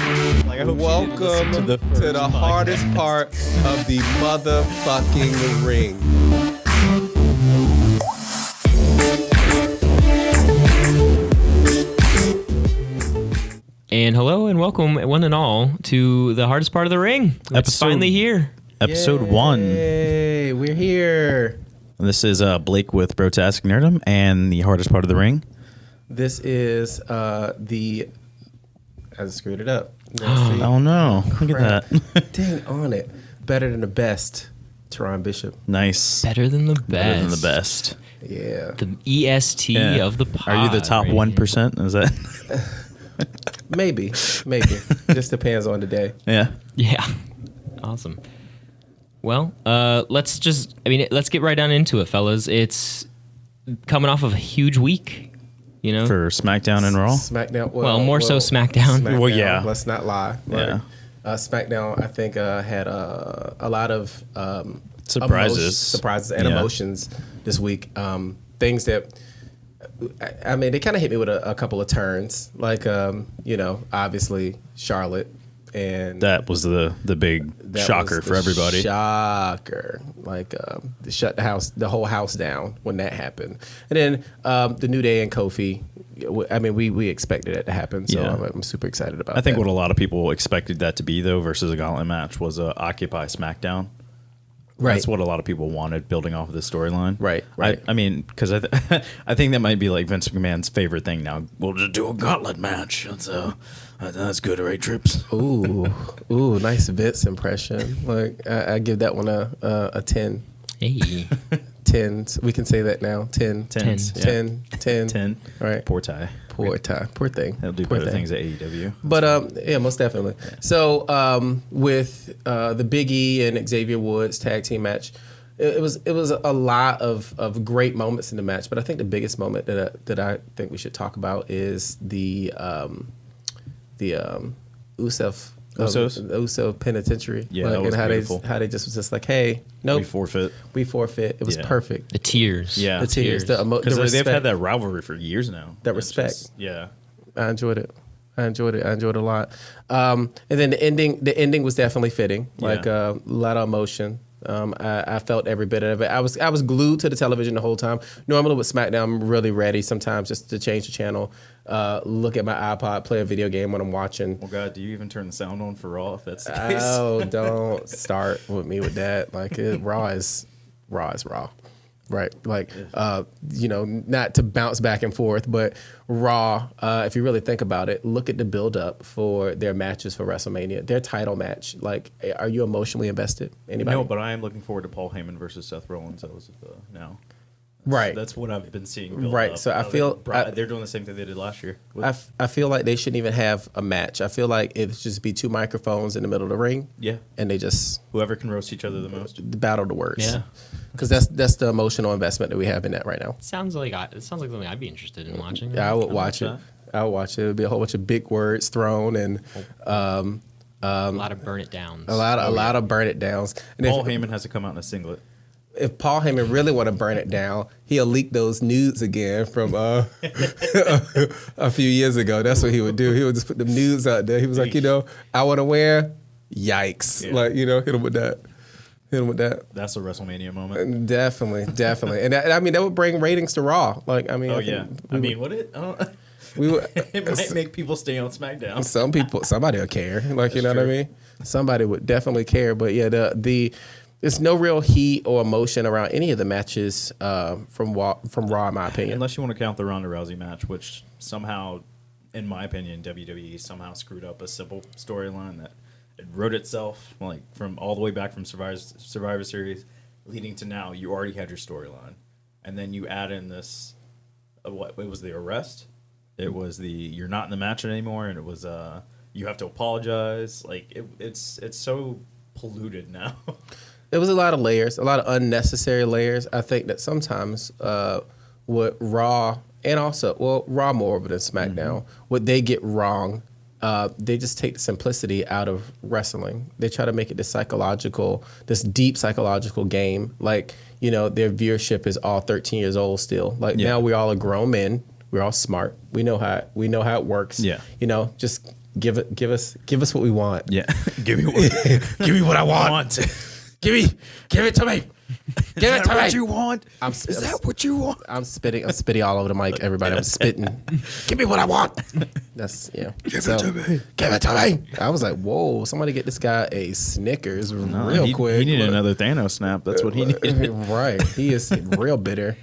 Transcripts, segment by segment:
Welcome to the hardest part of the motherfucking ring. And hello and welcome, one and all, to the hardest part of the ring. It's finally here. Episode 1. Hey, we're here. This is Blake with Brotastic Nerdum and the hardest part of the ring. This is I screwed it up. Oh no! Look at that. Dang on it. Better than the best. Teron Bishop. Nice. Better than the best. Better than the best. Yeah. The EST of the pod. Are you the top 1%? Is that? Maybe. Just depends on the day. Yeah. Yeah. Awesome. Well, let's get right down into it, fellas. It's coming off of a huge week, you know? For SmackDown and Raw? SmackDown. More so SmackDown. Well, yeah. Let's not lie. Yeah. SmackDown, I think, had a lot of surprises and emotions this week. Things that, I mean, they kind of hit me with a couple of turns. Like, obviously, Charlotte. And that was the big shocker for everybody. Shocker. Like, shut the whole house down when that happened. And then the New Day and Kofi. I mean, we expected it to happen, so yeah. I'm super excited about it. I think what a lot of people expected that to be, though, versus a gauntlet match was a Occupy SmackDown. Right. That's what a lot of people wanted, building off of this storyline. Right. I mean, because I think that might be like Vince McMahon's favorite thing now. We'll just do a gauntlet match. That's good, right, Trips? Ooh, nice Vince impression. Like I give that one a 10. Hey. 10s. We can say that now. 10. 10. All right. Poor Ty. Poor thing. He'll do better things at AEW. But yeah, most definitely. So with the Big E and Xavier Woods tag team match, it was a lot of great moments in the match. But I think the biggest moment that I think we should talk about is the Uso penitentiary. Yeah, that was and beautiful. how they just was just like, hey, nope, we forfeit. It was perfect. The tears. Yeah, the tears. Because they've had that rivalry for years now. That respect. Yeah, I enjoyed it. I enjoyed it a lot. And then the ending was definitely fitting. Like a lot of emotion. I felt every bit of it. I was glued to the television the whole time. Normally with SmackDown, I'm really ready sometimes just to change the channel, look at my iPod, play a video game when I'm watching. Well, God, do you even turn the sound on for Raw if that's the case? Oh, don't start with me with that. Like Raw is Raw. Right, like not to bounce back and forth, but Raw. If you really think about it, look at the build-up for their matches for WrestleMania. Their title match. Like, are you emotionally invested? Anybody? No, but I am looking forward to Paul Heyman versus Seth Rollins. That was now. Right, that's what I've been seeing. Right, up. So I feel they're doing the same thing they did last year. I feel like they shouldn't even have a match. I feel like it should just be two microphones in the middle of the ring. Yeah, and they just whoever can roast each other the most, battle the worst. Yeah. Because that's the emotional investment that we have in that right now. Sounds like something I'd be interested in watching. Yeah, I would watch it. I would watch it. It would be a whole bunch of big words thrown and a lot of burn it downs. A lot of burn it downs. And Paul Heyman has to come out in a singlet. If Paul Heyman really want to burn it down, he'll leak those nudes again from a few years ago. That's what he would do. He would just put the nudes out there. He was like, I want to wear. Yikes! Yeah. Like hit him with that. That's a WrestleMania moment. Definitely. And I mean, that would bring ratings to Raw. Like, I mean, would it? It might make people stay on SmackDown. Somebody will care. Like, you know what I mean? Somebody would definitely care. But yeah, there's no real heat or emotion around any of the matches from Raw, in my opinion. Unless you want to count the Ronda Rousey match, which somehow, in my opinion, WWE somehow screwed up a simple storyline that it wrote itself like from all the way back from Survivor Series, leading to now. You already had your storyline, and then you add in this. It was the arrest. It was the you're not in the match anymore, and it was you have to apologize. Like it's so polluted now. It was a lot of layers, a lot of unnecessary layers. I think that sometimes what Raw and also Raw more than SmackDown, what they get wrong. They just take the simplicity out of wrestling. They try to make it this deep psychological game. Like, their viewership is all 13 years old still. Like now we all are grown men. We're all smart. We know how it works. Yeah. You know, just give us what we want. Yeah. Give me what I want. Give it to me. Give it to me. What you want? Is that what you want? I'm spitting all over the mic, everybody. I'm spitting. Give me what I want. That's Give it to me. Give it to me. I was like, whoa, somebody get this guy a Snickers real quick. He needed another Thanos snap. That's what he needed. Right. He is real bitter.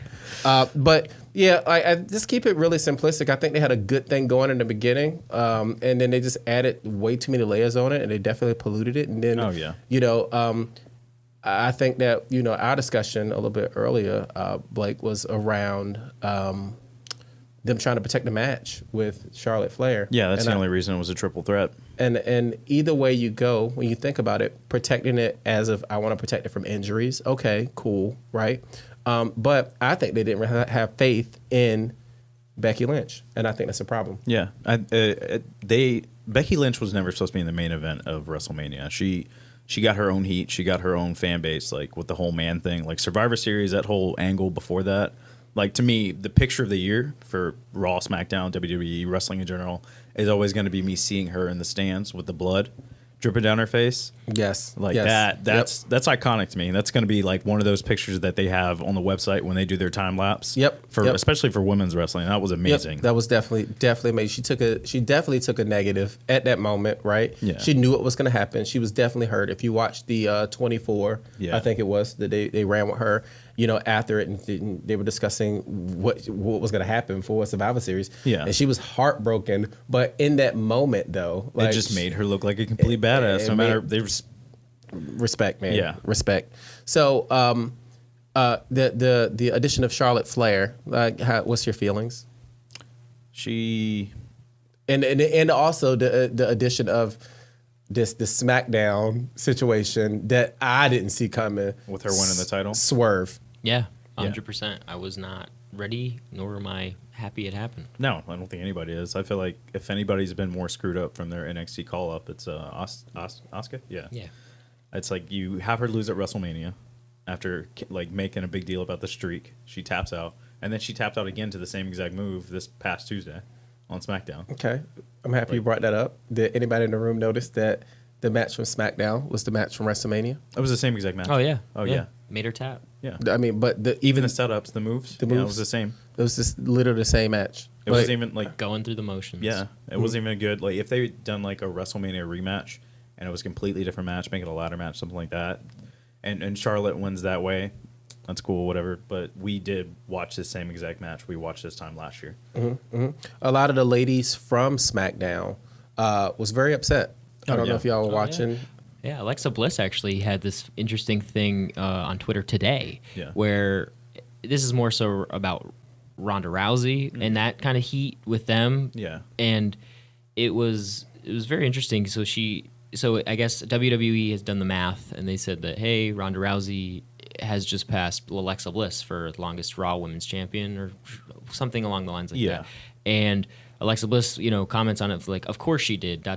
But yeah, I just keep it really simplistic. I think they had a good thing going in the beginning, and then they just added way too many layers on it, and they definitely polluted it. And then, I think that, our discussion a little bit earlier, Blake, was around them trying to protect the match with Charlotte Flair. Yeah, that's the only reason it was a triple threat. And either way you go, when you think about it, protecting it as if I want to protect it from injuries, okay, cool, right? But I think they didn't have faith in Becky Lynch, and I think that's a problem. Yeah, Becky Lynch was never supposed to be in the main event of WrestleMania. She got her own heat. She got her own fan base, like with the whole man thing, like Survivor Series, that whole angle before that. Like, to me, the picture of the year for Raw, SmackDown, WWE, wrestling in general, is always going to be me seeing her in the stands with the blood dripping down her face. Yes. Like that's iconic to me. That's going to be like one of those pictures that they have on the website when they do their time lapse. Especially for women's wrestling. That was amazing. That was definitely amazing. She definitely took a negative at that moment, right? Yeah. She knew what was going to happen. She was definitely hurt. If you watched the 24, I think it was, that they ran with her, after it, and they were discussing what was going to happen for Survivor Series. Yeah. And she was heartbroken. But in that moment, though, it just made her look like a complete badass. No matter they were respect, man. Yeah, respect. So, the addition of Charlotte Flair, what's your feelings? And also the addition of the SmackDown situation that I didn't see coming with her winning the title. Swerve. Yeah, 100%. I was not ready, nor am I happy it happened. No, I don't think anybody is. I feel like if anybody's been more screwed up from their NXT call-up, it's Asuka. Yeah. It's like you have her lose at WrestleMania after like making a big deal about the streak. She taps out, and then she tapped out again to the same exact move this past Tuesday on SmackDown. Okay, I'm happy you brought that up. Did anybody in the room notice that the match from SmackDown was the match from WrestleMania? It was the same exact match. Oh yeah. Oh yeah. Made her tap. Yeah. I mean, but even the setups, the moves, it was the same. It was just literally the same match. It wasn't even like going through the motions. Yeah, it wasn't even good. Like if they had done like a WrestleMania rematch and it was a completely different match, make it a ladder match, something like that, and Charlotte wins that way, that's cool, whatever. But we did watch the same exact match we watched this time last year. A lot of the ladies from SmackDown was very upset. I don't know if y'all were watching. Yeah, Alexa Bliss actually had this interesting thing on Twitter today, where this is more so about Ronda Rousey and that kind of heat with them. Yeah, and it was very interesting. So I guess WWE has done the math, and they said that hey, Ronda Rousey has just passed Alexa Bliss for longest Raw Women's Champion or something along the lines like that. And Alexa Bliss, comments on it like, of course she did, ...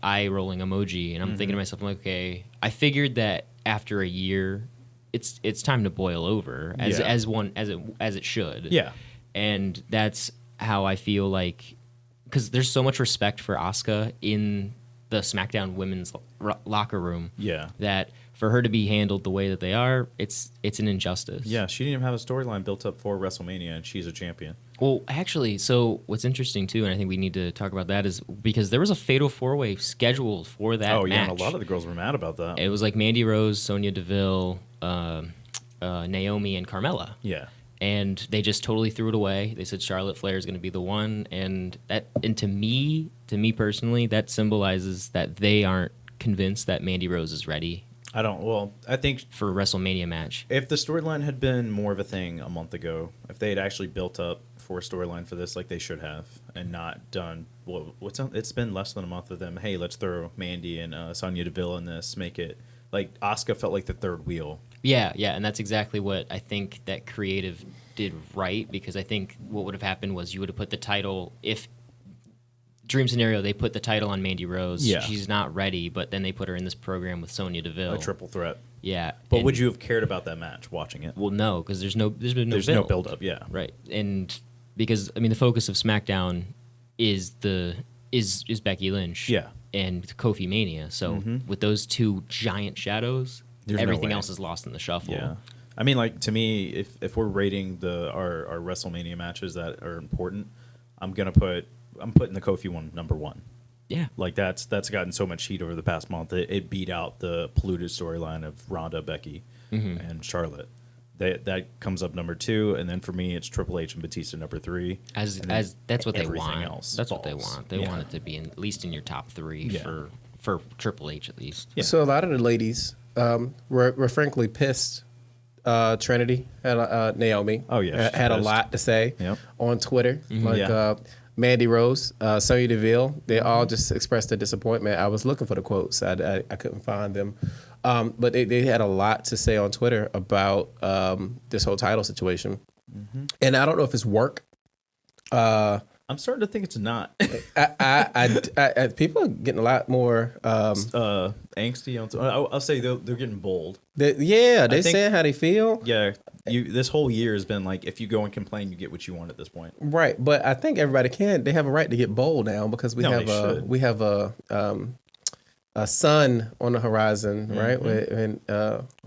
eye rolling emoji. And I'm thinking to myself, I'm like, okay, I figured that after a year, it's time to boil over as it should. Yeah. And that's how I feel like, because there's so much respect for Asuka in the SmackDown women's locker room. Yeah. That for her to be handled the way that they are, it's an injustice. Yeah, she didn't even have a storyline built up for WrestleMania, and she's a champion. Well, actually, so what's interesting, too, and I think we need to talk about that, is because there was a Fatal 4-Way scheduled for that match. Oh, yeah, and a lot of the girls were mad about that. It was like Mandy Rose, Sonya Deville, Naomi, and Carmella. Yeah. And they just totally threw it away. They said Charlotte Flair is going to be the one, and to me personally, that symbolizes that they aren't convinced that Mandy Rose is ready. I think for a WrestleMania match. If the storyline had been more of a thing a month ago, if they had actually built up for a storyline for this like they should have, and not done it's been less than a month of them, hey, let's throw Mandy and Sonya Deville in this, make it like Asuka felt like the third wheel. Yeah, and that's exactly what I think that creative did right, because I think what would have happened was you would have put the title, if dream scenario, they put the title on Mandy Rose. Yeah. She's not ready, but then they put her in this program with Sonya Deville. A triple threat. Yeah. But would you have cared about that match watching it? Well, no, because there's no build up, yeah. Right. And because I mean the focus of SmackDown is Becky Lynch, and Kofi Mania. So with those two giant shadows, everything else is lost in the shuffle. Yeah, I mean, like to me, if we're rating our WrestleMania matches that are important, I'm putting the Kofi one number one. Yeah, like that's gotten so much heat over the past month. It beat out the polluted storyline of Ronda, Becky, and Charlotte. That comes up number 2, and then for me it's Triple H and Batista number 3. As that's what they want. That's falls. what they want. They want it to be at least in your top 3 for Triple H at least. Yeah. So a lot of the ladies were frankly pissed. Trinity had Naomi. Oh yeah, had a lot to say on Twitter. Like Mandy Rose, Sonya Deville, they all just expressed their disappointment. I was looking for the quotes. I couldn't find them. But they had a lot to say on Twitter about this whole title situation. And I don't know if it's work. I'm starting to think it's not. I people are getting a lot more angsty. I'll say they're getting bold. They saying how they feel. Yeah, this whole year has been like, if you go and complain, you get what you want at this point. Right, but I think everybody they have a right to get bold now because we have a sun on the horizon, right? And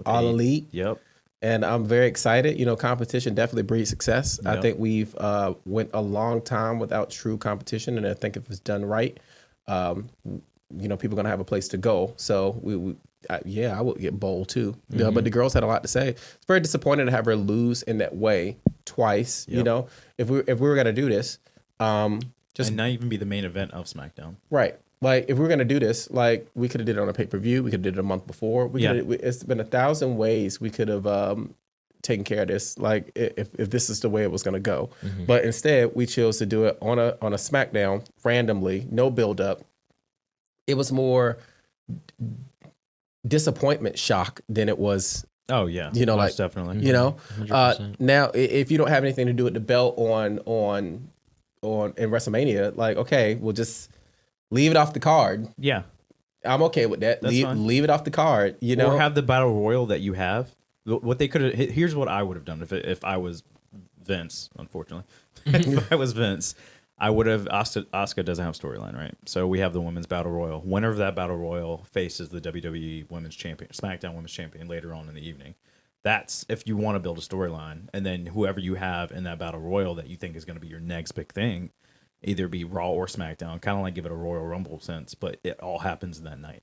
All Elite. Yep. And I'm very excited. You know, competition definitely breeds success. Yep. I think we've went a long time without true competition, and I think if it's done right, you know, people are gonna have a place to go. So I would get bold too. Yeah, but the girls had a lot to say. It's very disappointing to have her lose in that way twice. Yep. You know, if we were gonna do this, just and not even be the main event of SmackDown, right? Like, if we were going to do this, like, we could have did it on a pay-per-view. We could have did it a month before. It's been 1,000 ways we could have taken care of this, like, if this is the way it was going to go. But instead, we chose to do it on a SmackDown, randomly, no build-up. It was more disappointment shock than it was... Oh, yeah. You know, most like, definitely. You know? Now, if you don't have anything to do with the belt in WrestleMania, like, okay, we'll just... leave it off the card. Yeah. I'm okay with that. Leave it off the card, you know. Or have the battle royal that you have. What they could have, here's what I would have done if I was Vince, unfortunately. If I was Vince, I would have, Asuka doesn't have storyline, right? So we have the women's battle royal. Winner of that battle royal faces the WWE women's champion, SmackDown women's champion later on in the evening. That's if you want to build a storyline. And then whoever you have in that battle royal that you think is going to be your next big thing, either be Raw or SmackDown, kind of like give it a Royal Rumble sense, but it all happens in that night.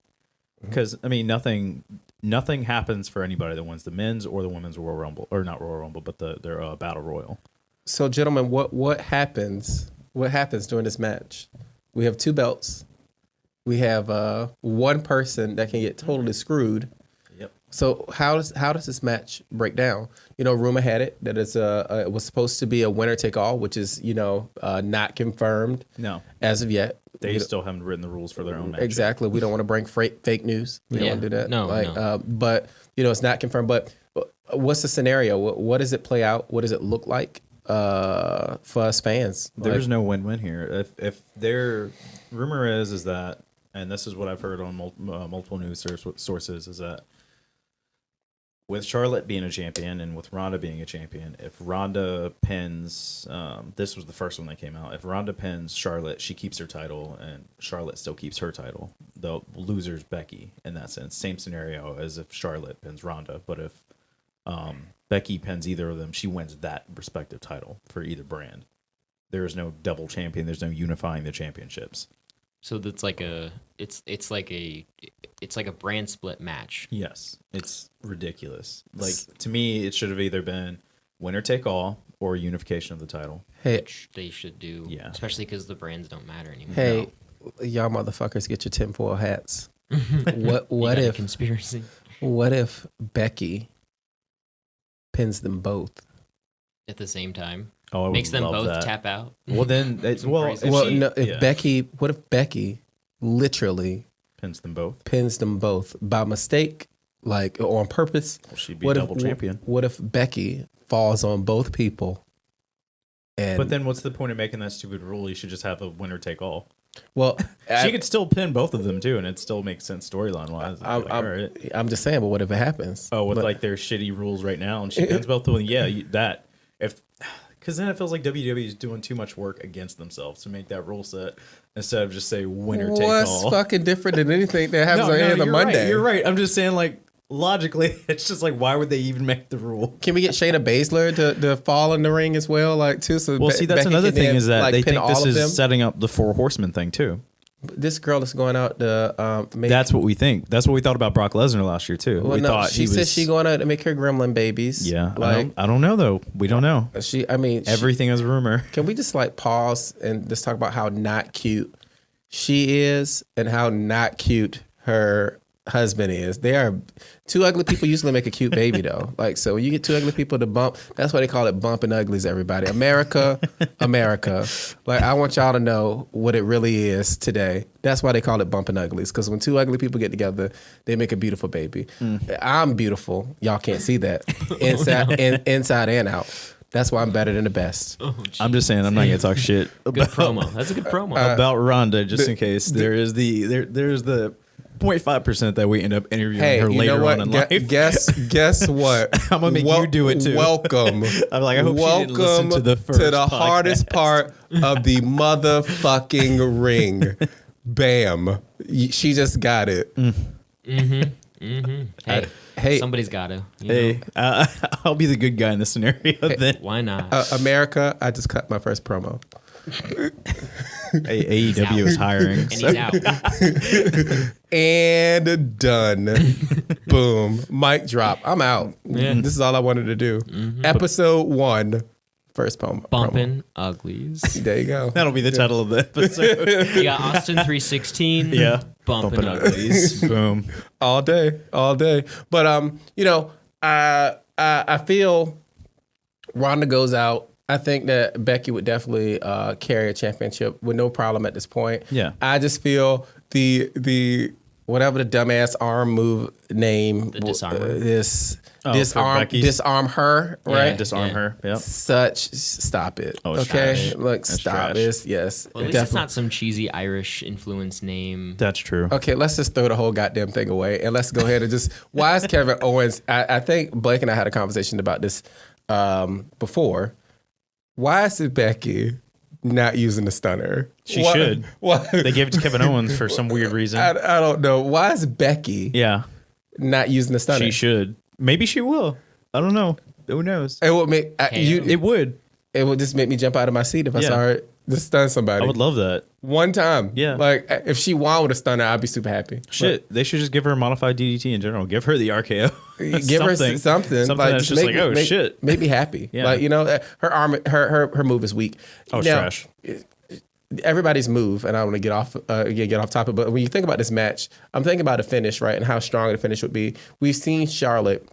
Because I mean, nothing happens for anybody that wins the men's or the women's Royal Rumble, or not Royal Rumble, but their Battle Royal. So, gentlemen, what happens? What happens during this match? We have 2 belts. We have one person that can get totally screwed. Yep. So how does this match break down? You know, rumor had it that it was supposed to be a winner take all, which is, you know, not confirmed. No, as of yet. They still haven't written the rules for their own match. Exactly. We don't want to bring fake news. We don't want to do that. No. But you know, it's not confirmed. But what's the scenario? What does it play out? What does it look like for us fans? There's no win-win here. If their rumor is that, and this is what I've heard on multiple news sources, is that with Charlotte being a champion and with Ronda being a champion, if Ronda pins, this was the first one that came out. If Ronda pins Charlotte, she keeps her title, and Charlotte still keeps her title. The loser's Becky in that sense. Same scenario as if Charlotte pins Ronda, but if Becky pins either of them, she wins that respective title for either brand. There is no double champion. There's no unifying the championships. So that's like it's like a brand split match. Yes, it's ridiculous. Like, to me, it should have either been winner take all or unification of the title. Hey, which they should do, especially because the brands don't matter anymore. Hey, y'all motherfuckers, get your tinfoil hats. What if conspiracy? What if Becky pins them both at the same time? Oh, makes them both tap out. Well, then if Becky literally pins them both by mistake, like, or on purpose, she'd be double champion. What if Becky falls on both people? But then what's the point of making that stupid rule? You should just have a winner take all. Well, she could still pin both of them too, and it still makes sense storyline wise. I'm just saying, but what if it happens? Oh, with like their shitty rules right now, and she pins both of them. Yeah, Because then it feels like WWE is doing too much work against themselves to make that rule set instead of just say winner take all. What's fucking different than anything that happens on any other you're Monday? Right, you're right. I'm just saying, like, logically, it's just like, why would they even make the rule? Can we get Shayna Baszler to fall in the ring as well, like too? So Well, see, that's Becky another can thing then, is that like, they pin think all this of them? is setting up the Four Horsemen thing too. This girl is going out to make. That's what we think. That's what we thought about Brock Lesnar last year too. Well, we no, thought she said she going out to make her gremlin babies. Yeah, like I don't know though. We don't know. Everything is a rumor. Can we just like pause and just talk about how not cute she is and how not cute her husband is? They are two ugly people usually make a cute baby though. Like, so when you get two ugly people to bump, that's why they call it bumping uglies, everybody. America. Like, I want y'all to know what it really is today. That's why they call it bumping uglies. Because when two ugly people get together, they make a beautiful baby. I'm beautiful. Y'all can't see that. Inside and out. That's why I'm better than the best. Oh, I'm just saying I'm not gonna talk shit Good promo. That's a good promo. about Ronda, just in case there's the 0.5% that we end up interviewing her later on in life. Guess what? I'm gonna make you do it too. Welcome. I'm like, I hope she didn't listen to the first podcast. hardest part of the motherfucking ring. Bam. She just got it. Hey, somebody's got to. Hey, I'll be the good guy in this scenario then. Why not? America, I just cut my first promo. AEW is hiring. And he's out. And done. Boom. Mic drop. I'm out. Yeah. This is all I wanted to do. Episode 1. First promo. Bumpin' Uglies. There you go. That'll be the title of the episode. You got Austin 316. Yeah. Bumpin' Uglies. Boom. All day. But I feel Ronda goes out. I think that Becky would definitely carry a championship with no problem at this point. Yeah. I just feel the whatever the dumbass arm move name. The disarmer. Disarm her, right? Yeah, disarm her. Yep. Stop it. Oh, it's okay. trash. Look, That's stop trash. this. Yes. Well, at least it's not some cheesy Irish influence name. That's true. Okay, let's just throw the whole goddamn thing away and let's go ahead and just. Why is Kevin Owens? I think Blake and I had a conversation about this before. Why is it Becky not using the stunner? She should. Why? They gave it to Kevin Owens for some weird reason. I don't know. Why is Becky not using the stunner? She should. Maybe she will. I don't know. Who knows? It would make It would. It would just make me jump out of my seat if I saw her just stun somebody. I would love that. One time. Yeah. Like, if she won with a stunner, I'd be super happy. Shit, they should just give her a modified DDT in general. Give her the RKO. Give her something. Something like, that's just like, oh, shit. Make me happy. Yeah. Like, her arm, her move is weak. Oh, it's Now, trash. Everybody's move, and I want to get off topic, but when you think about this match, I'm thinking about the finish, right, and how strong the finish would be. We've seen Charlotte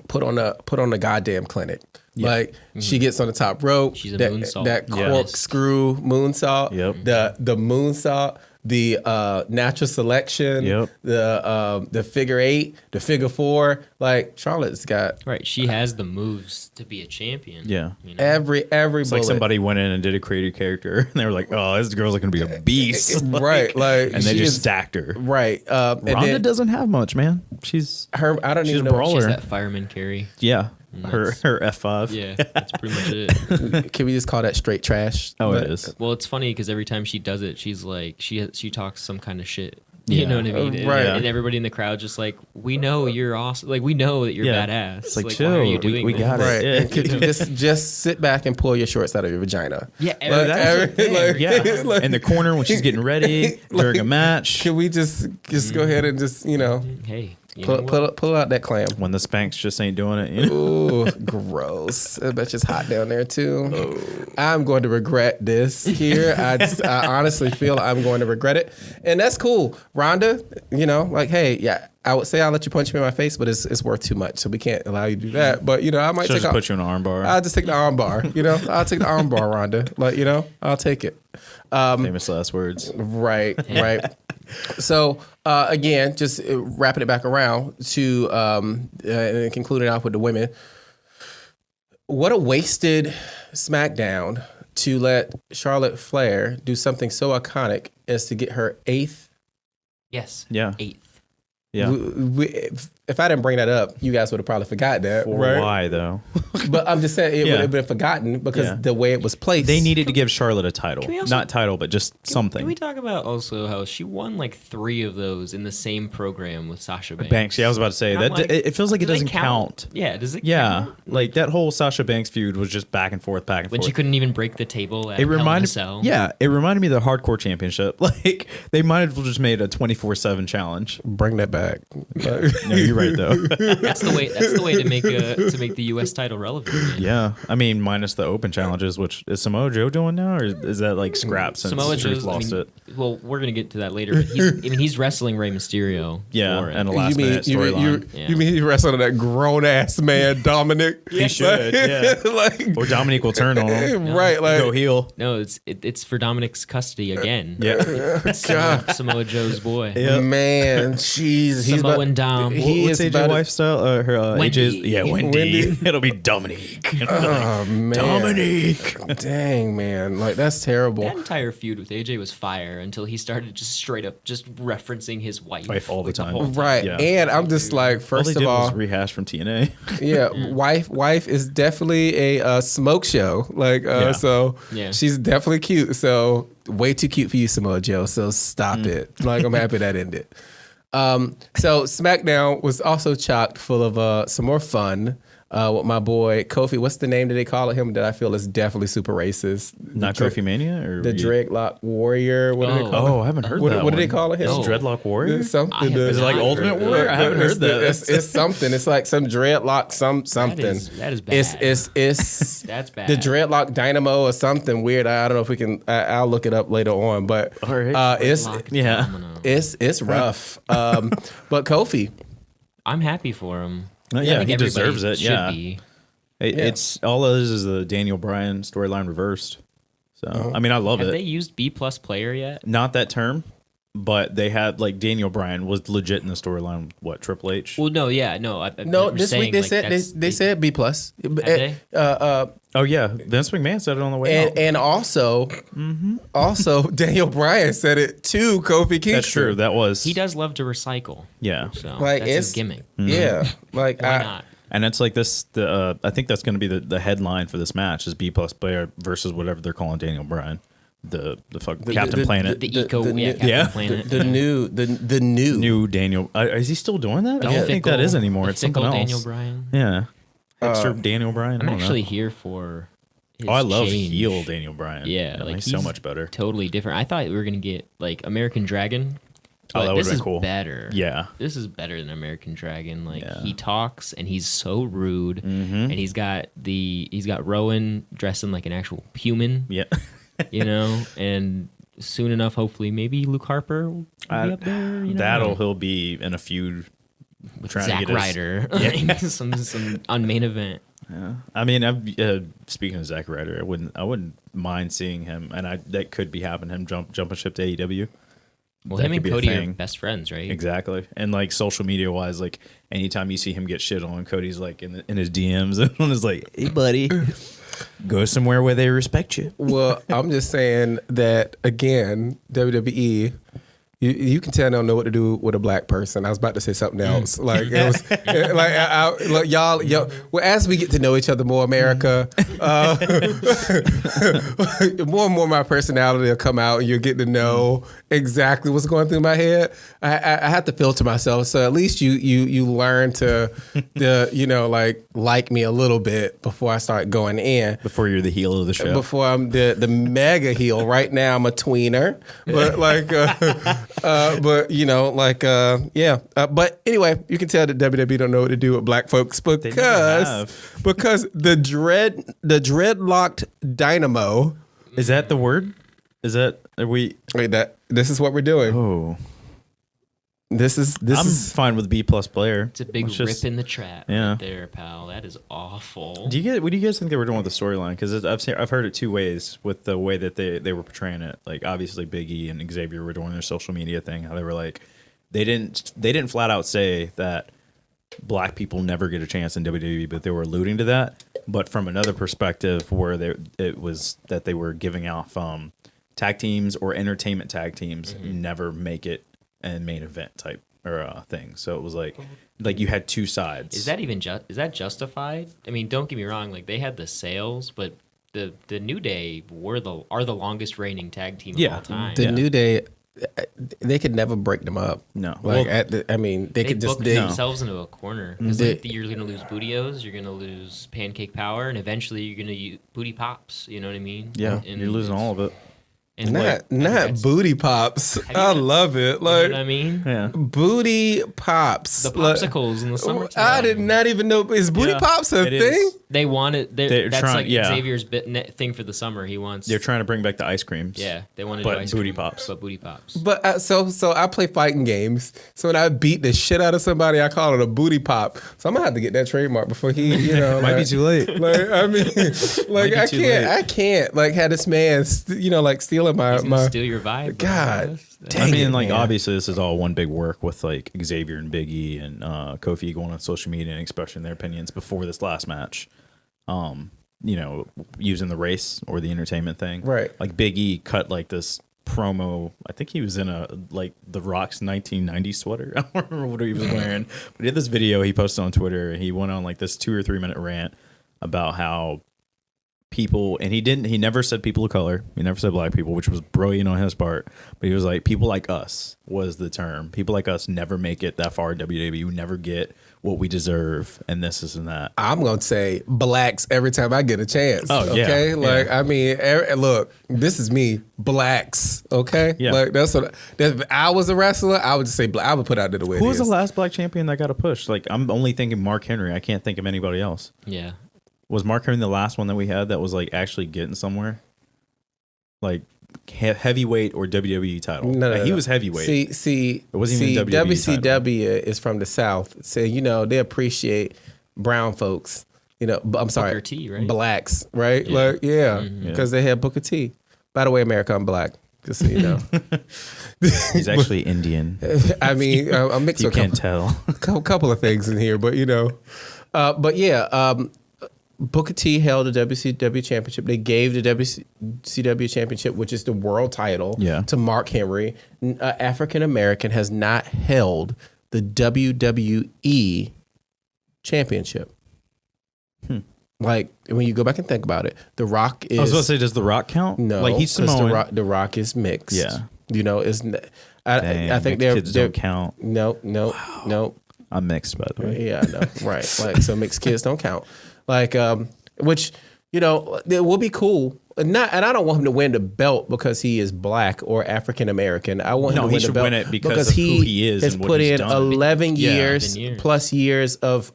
put on the goddamn clinic. Yep. Like she gets on the top rope. She's a moonsault. That corkscrew moonsault. Yep. The moonsault. The natural selection. Yep. The figure 8. The figure 4. Like Charlotte's got Right. She has the moves to be a champion. Yeah. You know? every It's bullet. like somebody went in and did a creative character, and they were like, "Oh, this girl's going to be a beast." Right. Like and they she just is- stacked her. Right. And Ronda then doesn't have much, man. She's her. I don't she's even a know. brawler. She's that fireman carry. Yeah. Her F5. Yeah, that's pretty much it. Can we just call that straight trash? Oh, But- it is. Well, it's funny because every time she does it, she's like, she talks some kind of shit. You Yeah. know what I mean? Right. And everybody in the crowd just like, we know you're awesome. Like, we know that you're Yeah. badass. It's like, why chill. are you doing We this? got it. Right. Yeah. And could you just sit back and pull your shorts out of your vagina? Yeah, Like, Yeah. like- In the corner when she's getting ready during a match. Can we just go ahead and just Hey, you know what? pull out that clam? When the Spanx just ain't doing it. You know? Ooh, gross. I bet it's hot down there too. I'm going to regret this here. I honestly feel I'm going to regret it. And that's cool. Ronda, like, hey, yeah, I would say I'll let you punch me in my face, but it's worth too much. So we can't allow you to do that. But, I might She'll take just put you in an arm bar. I'll just take the arm bar. I'll take the arm bar, Ronda. Like, I'll take it. Famous last words. Right. So, again, just wrapping it back around to and concluding off with the women. What a wasted SmackDown to let Charlotte Flair do something so iconic as to get her 8th. Yes. Yeah. 8th. Yeah. if I didn't bring that up, you guys would have probably forgot that. Right? Why though? But I'm just saying it Yeah. would have been forgotten because Yeah. the way it was placed. They needed to give Charlotte a title, we also- not title, but just something. Can we talk about also how she won like 3 of those in the same program with Sasha Banks? Banks. Yeah, I was about to say And I'm that. like, It feels like it does doesn't count. Yeah, does it Yeah, count? like that whole Sasha Banks feud was just back and forth, back and When forth. she couldn't even break the table at It Hell in a reminded, Cell. yeah, it reminded me of the Hardcore Championship. Like they might have just made a 24/7 challenge. bring that back. No, you're right though. That's the way. That's the way to make the U.S. title relevant. Man. Yeah, I mean, minus the open challenges, which is Samoa Joe doing now, or is that like scrap since Samoa Truth Joe's lost it? Well, we're gonna get to that later. But he's wrestling Rey Mysterio. Yeah, for it. and a last minute storyline. You mean he wrestled that grown ass man, Dominic? He should, yeah. like, Or Dominic will turn on him. right, like Go heel. No, it's for Dominic's custody again. Yeah. Samoa Joe's boy. Yeah. man, Jesus, he's Samoan Dom. He What's is AJ about to- wife's style? Her Wendy. AJ's, yeah, Wendy. Wendy. It'll be Dominique. Oh man, Dominique. Dang man, like that's terrible. That entire feud with AJ was fire until he started just straight up just referencing his wife All the like, time. whole Right, Yeah. and I'm just like, All first they of did all, was rehash from TNA. yeah, wife is definitely a smoke show. Like, Yeah. so Yeah. she's definitely cute. So way too cute for you, Samoa Joe. So stop it. Like, I'm happy that ended. So SmackDown was also chocked full of some more fun. With my boy Kofi, what's the name that they call him that I feel is definitely super racist? Not Kofi Mania? Or The Dreadlock Warrior. What do they call him? Oh, I haven't heard What, that what do they one. call him? Is Oh. Dreadlock Warrior? It's something. I have Is it like not Ultimate heard Warrior? I haven't heard that. It's something. It's like some dreadlock, something. That is bad. It's That's bad. the dreadlock dynamo or something weird. I don't know if we can. I'll look it up later on. But All right. it's Lock yeah. Domino. it's rough. But Kofi, I'm happy for him. No, I yeah, think he everybody deserves it. should Yeah. be. It's all it is the Daniel Bryan storyline reversed. So I mean, I love Have it. they used B+ player yet? Not that term, but they had like Daniel Bryan was legit in the storyline. What Triple H? Well, no, yeah, no. no, I'm this saying, week they like, said that's- they said B plus. they? Oh yeah, Vince McMahon said it on the way out. And also Daniel Bryan said it to Kofi Kingston. That's true. That was he does love to recycle. Yeah, So Like, that's his it's- gimmick. Yeah, like Why not? and it's like this. I think that's going to be the headline for this match is B+ player versus whatever they're calling Daniel Bryan, the Captain Planet, The eco, the- Captain yeah. Planet. the new new Daniel. Is he still doing that? I The don't think that fickle- is anymore. the It's something fickle else. Daniel Bryan. Yeah, hipster Daniel Bryan. I'm I don't actually know. here for. His Oh, I love change. heel Daniel Bryan. Yeah, like he's so much better. Totally different. I thought we were gonna get like American Dragon. Oh, but that this would've been is cool. better. Yeah. This is better than American Dragon. Like Yeah. he talks and he's so rude, Mm-hmm. and he's got Rowan dressing like an actual human. Yeah. You know, and soon enough, hopefully, maybe Luke Harper will be up there. You know? He'll be in a feud with trying Zack to get his- Ryder. Like, some on main event. Yeah. I mean, speaking of Zack Ryder, I wouldn't mind seeing him, and that could be happening. Him jumping ship to AEW. Well, That him could and be a Cody are thing. best friends, right? Exactly, and like social media wise, like anytime you see him get shit on, Cody's like in his DMs and is like, "Hey, buddy, go somewhere where they respect you." Well, I'm just saying that again, WWE. You can tell they don't know what to do with a black person. I was about to say something else. Like it was, like look, y'all. Well, as we get to know each other more, America, more and more my personality will come out, and you'll get to know exactly what's going through my head. I have to filter myself, so at least you learn to, like me a little bit before I start going in. Before you're the heel of the show. Before I'm the mega heel. Right now I'm a tweener, but but anyway, you can tell that WWE don't know what to do with black folks never because the dreadlocked dynamo. Is that the word? Are we? Wait, this is what we're doing. Oh, This I'm is fine with B+ player. It's a big Let's rip just- in the trap Yeah. right there, pal. That is awful. What do you guys think they were doing with the storyline? Because I've heard it two ways with the way that they were portraying it. Like obviously Big E and Xavier were doing their social media thing. How they were like, they didn't flat out say that black people never get a chance in WWE, but they were alluding to that. But from another perspective, where it was that they were giving off tag teams or entertainment tag teams never make it and main event type thing. So it was like you had two sides. Is that even is that justified? I mean, don't get me wrong. Like they had the sales, but the New Day are the longest reigning tag team of all time. The New Day, they could never break them up. No. Like they could just booked themselves into a corner. Because you're going to lose Bootios, you're going to lose Pancake Power, and eventually you're going to use Booty Pops. You know what I mean? Yeah, and you're losing all of it. And not Booty Pops. I love it. Like, you know what I mean? Yeah. Booty Pops. The popsicles in the summertime. I did not even know. Is Booty Pops a thing? They wanted. That's trying, like Xavier's thing for the summer. He wants. They're trying to bring back the ice creams. Yeah, they wanted Booty Pops. But Booty Pops. But so I play fighting games. So when I beat the shit out of somebody, I call it a booty pop. So I'm gonna have to get that trademark before he, might be too late. Like I mean, like I can't like have this man, stealing my. Steal your vibe. God. Dang I mean, obviously, this is all one big work with like Xavier and Big E and Kofi going on social media and expressing their opinions before this last match. Using the race or the entertainment thing. Right. Like Big E cut like this promo. I think he was in The Rock's 1990 sweater. I don't remember what he was wearing. But he had this video he posted on Twitter. And he went on like this 2 or 3 minute rant about how people, and he never said people of color. He never said black people, which was brilliant on his part. But he was like, people like us was the term. People like us never make it that far in WWE. We never get what we deserve, and this and that. I'm gonna say blacks every time I get a chance. Oh yeah. Okay, like I mean, look, this is me, blacks. Okay, yeah. Like if I was a wrestler, I would just say I would put out the way. Who was the last black champion that got a push? Like I'm only thinking Mark Henry. I can't think of anybody else. Yeah. Was Mark Henry the last one that we had that was like actually getting somewhere? Like heavyweight or WWE title? No, he was heavyweight. See, it wasn't even WWE WCW title. is from the South, so they appreciate brown folks. I'm sorry, Booker T, right? Blacks, right? Yeah. Like because they had Booker T. By the way, America, I'm black. Just so you know, he's actually Indian. I mean, I'm mixed. You can't tell. A couple of things in here, but Booker T held the WCW championship. They gave the WCW championship, which is the world title, to Mark Henry. African American has not held the WWE championship. Like when you go back and think about it, The Rock is. I was about to say, does The Rock count? No, like he's Samoan. The Rock is mixed. Yeah, I think kids don't count. No. I'm mixed, by the way. Yeah, I know. Right. Like so, mixed kids don't count. Like, which it will be cool. And I don't want him to win the belt because he is black or African American. I want him to win the belt win it because of who he is has and what put he's in done. 11 years plus years of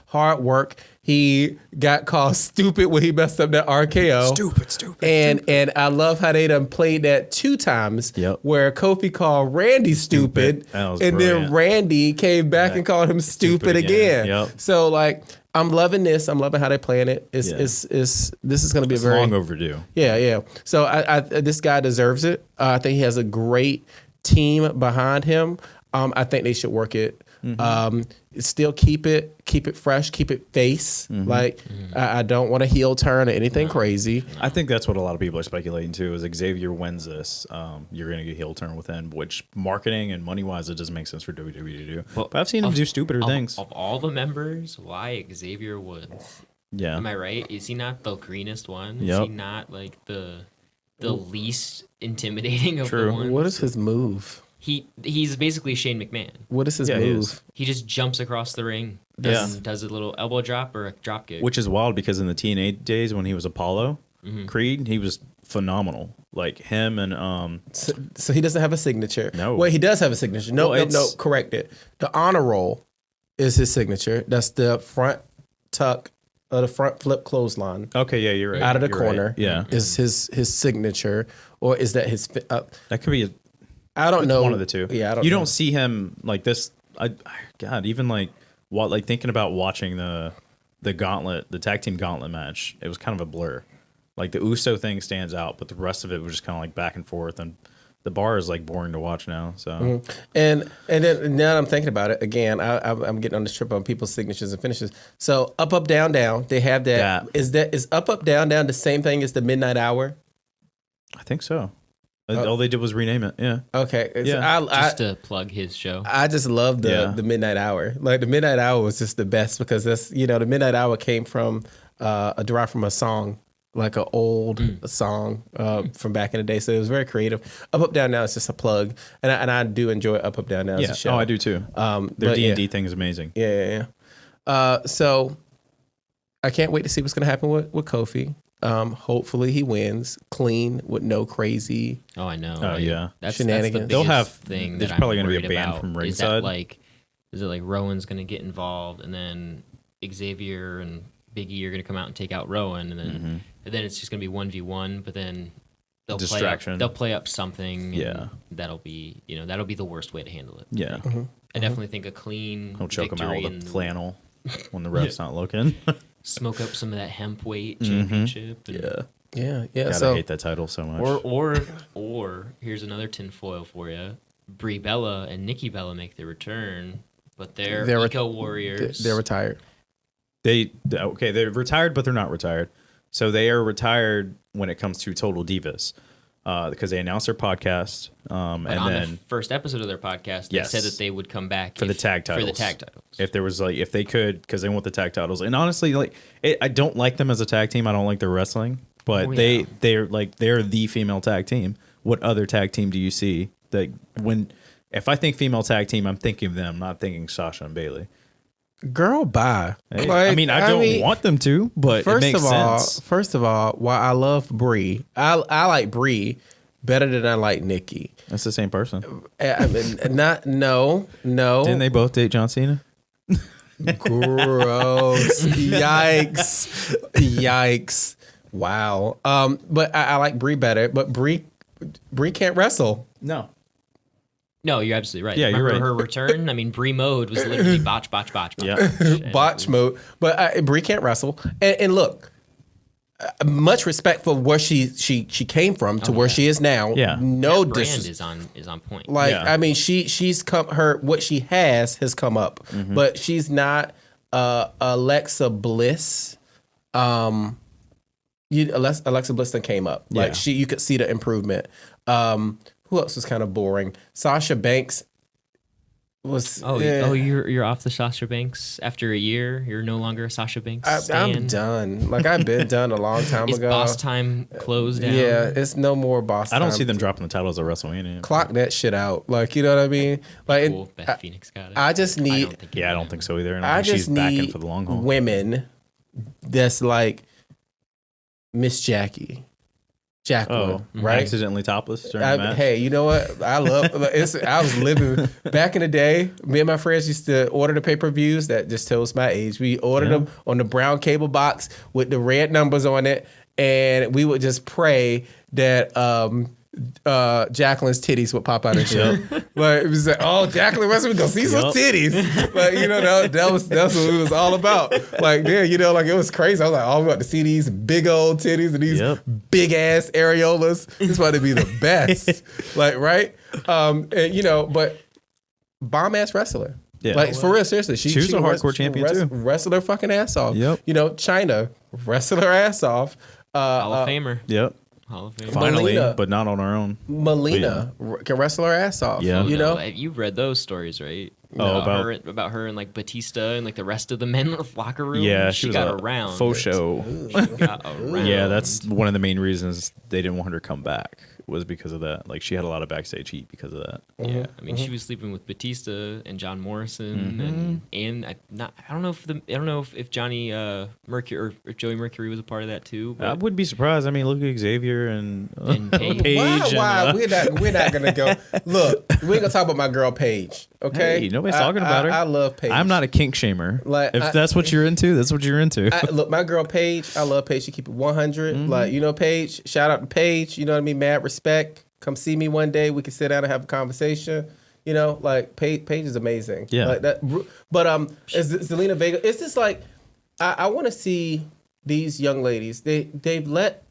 hard work. He got called stupid when he messed up that RKO. Stupid. And I love how they done played that 2 times where Kofi called Randy stupid. And then Randy came back and called him stupid again. Yep. So like, I'm loving this. I'm loving how they're playing it. This is going to be very long overdue. Yeah. So I this guy deserves it. I think he has a great team behind him. I think they should work it. Still keep it fresh, keep it face. Like I don't want a heel turn or anything crazy. I think that's what a lot of people are speculating too. Is Xavier wins this, you're going to get heel turn within, which marketing and money wise, it doesn't make sense for WWE to do. Well, but I've seen him do stupider things. Of all the members, why Xavier wins? Yeah, am I right? Is he not the greenest one? Is he not like the least intimidating of the ones? What is his move? He's basically Shane McMahon. What is his move? He just jumps across the ring. Does a little elbow drop or a drop kick. Which is wild because in the TNA days when he was Apollo Creed, he was phenomenal. Like him and So he doesn't have a signature. No. Well, he does have a signature. No, correct it. The honor roll is his signature. That's the front tuck or the front flip clothesline. Okay, yeah, you're right. Out of the You're corner. Right. Yeah. Is his signature, or is that his that could be I don't know. One of the two. Yeah, I don't You know. don't see him like this. God, even like thinking about watching the gauntlet, the tag team gauntlet match, it was kind of a blur. Like the Uso thing stands out, but the rest of it was just kind of like back and forth, and the bar is like boring to watch now. So and then now that I'm thinking about it again, I'm getting on this trip on people's signatures and finishes. So up down down, they have that. Is up down down the same thing as the Midnight Hour? I think so. All they did was rename it. Yeah. Okay. Yeah. Just to plug his show. I just love the Midnight Hour. Like the Midnight Hour was just the best because that's the Midnight Hour came from derived from a song, like an old song from back in the day. So it was very creative. Up Down Now is just a plug, and I do enjoy Up Down Now as a show. Oh, I do too. Their D&D thing is amazing. Yeah. So I can't wait to see what's going to happen with Kofi. Hopefully he wins clean with no crazy. Oh, I know. Oh, yeah. That's shenanigans. They'll have thing. There's that probably going to be a ban from ringside. Is it like Rowan's going to get involved, and then Xavier and Big E are going to come out and take out Rowan, and then it's just going to be 1v1. But then they'll play up something. Yeah, that'll be the worst way to handle it. Yeah, I definitely think a clean. He'll choke him out with a flannel when the ref's not looking. Smoke up some of that hemp weight championship. Yeah. God, I hate that title so much. Or here's another tinfoil for you: Brie Bella and Nikki Bella make their return, but they're Eco Warriors. They're retired. They're retired, but they're not retired. So they are retired when it comes to Total Divas, because they announced their podcast. And then the first episode of their podcast, they said that they would come back for the tag titles. If there was if they could, because they want the tag titles. And honestly, I don't like them as a tag team. I don't like their wrestling, but they're the female tag team. What other tag team do you see that if I think female tag team, I'm thinking of them, not thinking Sasha and Bayley. Girl, bye. Hey, I don't want them to, but it makes sense. First of all, while I love Brie, I like Brie better than I like Nikki. That's the same person. No. Didn't they both date John Cena? Gross. Yikes. Wow. But I like Brie better. But Brie can't wrestle. No, you're absolutely right. Yeah, Remember you're right. her return? I mean, Brie mode was literally botch. Yeah. Botch mode. But Brie can't wrestle. And look, much respect for where she came from to where she is now. Yeah. No brand disrespect. is on point. I mean, she's come what she has come up, but she's not Alexa Bliss. Alexa Bliss then came up. You could see the improvement. Who else was kind of boring? Sasha Banks was. You're off the Sasha Banks after a year. You're no longer a Sasha Banks. I'm done. I've been done a long time ago. Boss time closed down? Yeah, it's no more boss time. I don't see them dropping the titles at WrestleMania. Clock that shit out. You know what I mean? Cool. Beth Phoenix got it. I just need. I don't think so either. I think she's back in for the long haul. Women that's like Miss Jacqueline, right? Accidentally topless during the match. Hey, you know what? I love. I was living back in the day. Me and my friends used to order the pay-per-views. That just tells my age. We ordered them on the brown cable box with the red numbers on it, and we would just pray that Jacqueline's titties would pop out and shit. It was like, oh, Jacqueline West, we gonna see some titties. That's what it was all about. It was crazy. I was like, oh, we about to see these big old titties and these big ass areolas. This is about to be the best. Right? But bomb ass wrestler. Yeah. For real, seriously. She was a hardcore champion too. Wrestled her fucking ass off. Yep. China wrestled her ass off. Hall of Famer. Yep. Hall of Fame. Finally, Melina, but not on our own. Melina can wrestle her ass off. Yeah. You've read those stories, right? About her and Batista and the rest of the men in the locker room. Yeah, she got around. Faux show. She got around. Yeah, that's one of the main reasons they didn't want her to come back. Was because of that. She had a lot of backstage heat because of that. Yeah, I mean, she was sleeping with Batista and John Morrison, and I don't know if Johnny Mercury or Joey Mercury was a part of that too. I wouldn't be surprised. I mean, look at Xavier and Paige. Why? We're not gonna go. Look, we ain't gonna talk about my girl Paige. Okay, hey, nobody's talking about her. I love Paige. I'm not a kink shamer. If that's what you're into, that's what you're into. Look, my girl Paige. I love Paige. She keep it 100. Paige. Shout out to Paige. You know what I mean? Mad respect. Come see me one day. We can sit down and have a conversation. Paige is amazing. Yeah. But is Zelina Vega? It's just I want to see these young ladies. They let